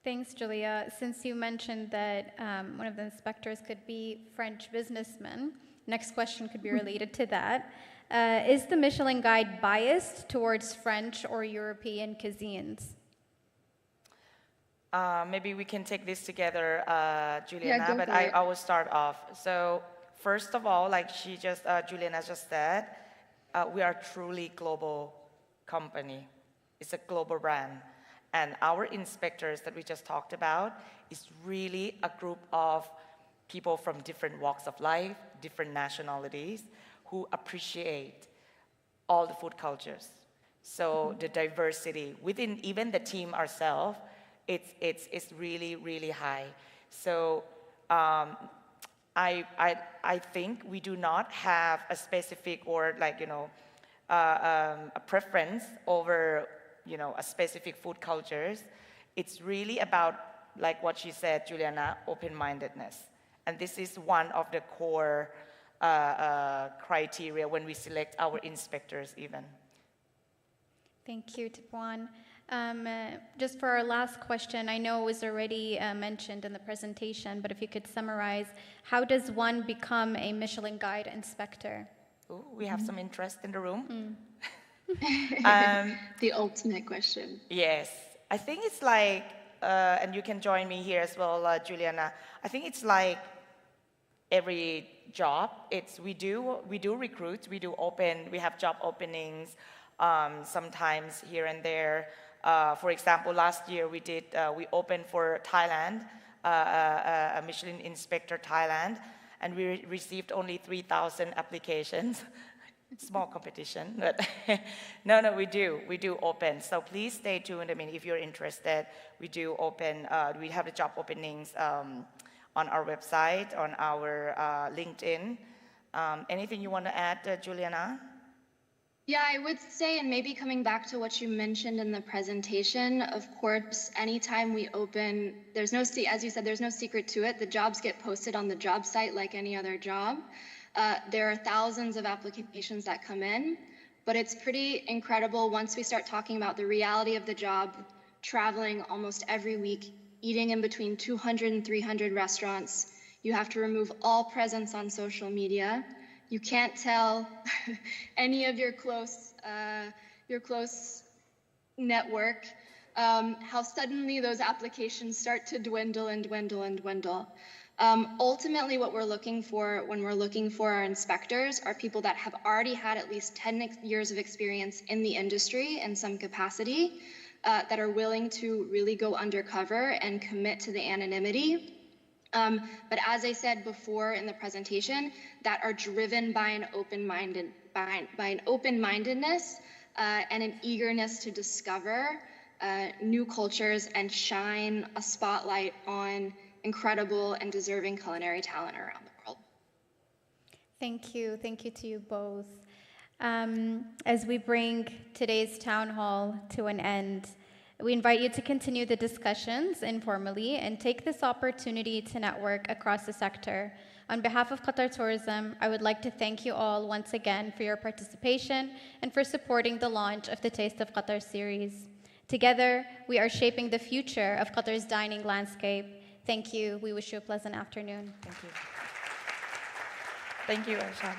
Thanks, Julia. Since you mentioned that one of the inspectors could be French businessmen, next question could be related to that. Is the Michelin Guide biased towards French or European cuisines? Maybe we can take this together, Juliana, Yeah, but I will start off. So first of all, like Juliana just said, we are truly global company. It's a global brand. And our inspectors that we just talked about is really a group of people from different walks of life, different nationalities, who appreciate all the food cultures. So the diversity within even the team ourselves, it's really, really high. So I think we do not have a specific or a preference over a specific food cultures. It's really about, like what she said, Juliana, open-mindedness. And this is one of the core criteria when we select our inspectors even. Thank you, Tipawan. Just for our last question, I know it was already mentioned in the presentation, but if you could summarize, how does one become a Michelin Guide inspector? Ooh, we have some interest in the room. The ultimate question. Yes, I think it's like, and you can join me here as well, Juliana. I think it's like every job. We do recruit, we have job openings sometimes here and there. For example, last year we opened for Thailand, a Michelin inspector Thailand, and we received only 3,000 applications. Small competition, but no, we do open. So please stay tuned. I mean, if you're interested, we do open. We have the job openings on our website, on our LinkedIn. Anything you want to add, Juliana? Yeah, I would say, and maybe coming back to what you mentioned in the presentation, of course, anytime we open, as you said, there's no secret to it. The jobs get posted on the job site like any other job. There are thousands of applications that come in, but it's pretty incredible once we start talking about the reality of the job, traveling almost every week, eating in between 200 and 300 restaurants. You have to remove all presence on social media. You can't tell any of your close network how suddenly those applications start to dwindle and dwindle and dwindle. Ultimately, what we're looking for when we're looking for our inspectors are people that have already had at least 10 years of experience in the industry in some capacity, that are willing to really go undercover and commit to the anonymity. But as I said before in the presentation, that are driven by an open-mindedness and an eagerness to discover new cultures and shine a spotlight on incredible and deserving culinary talent around the world. Thank you to you both. As we bring today's town hall to an end, we invite you to continue the discussions informally and take this opportunity to network across the sector. On behalf of Qatar Tourism, I would like to thank you all once again for your participation and for supporting the launch of the Taste of Qatar series. Together, we are shaping the future of Qatar's dining landscape. Thank you. We wish you a pleasant afternoon. Thank you. Thank you, Aisha.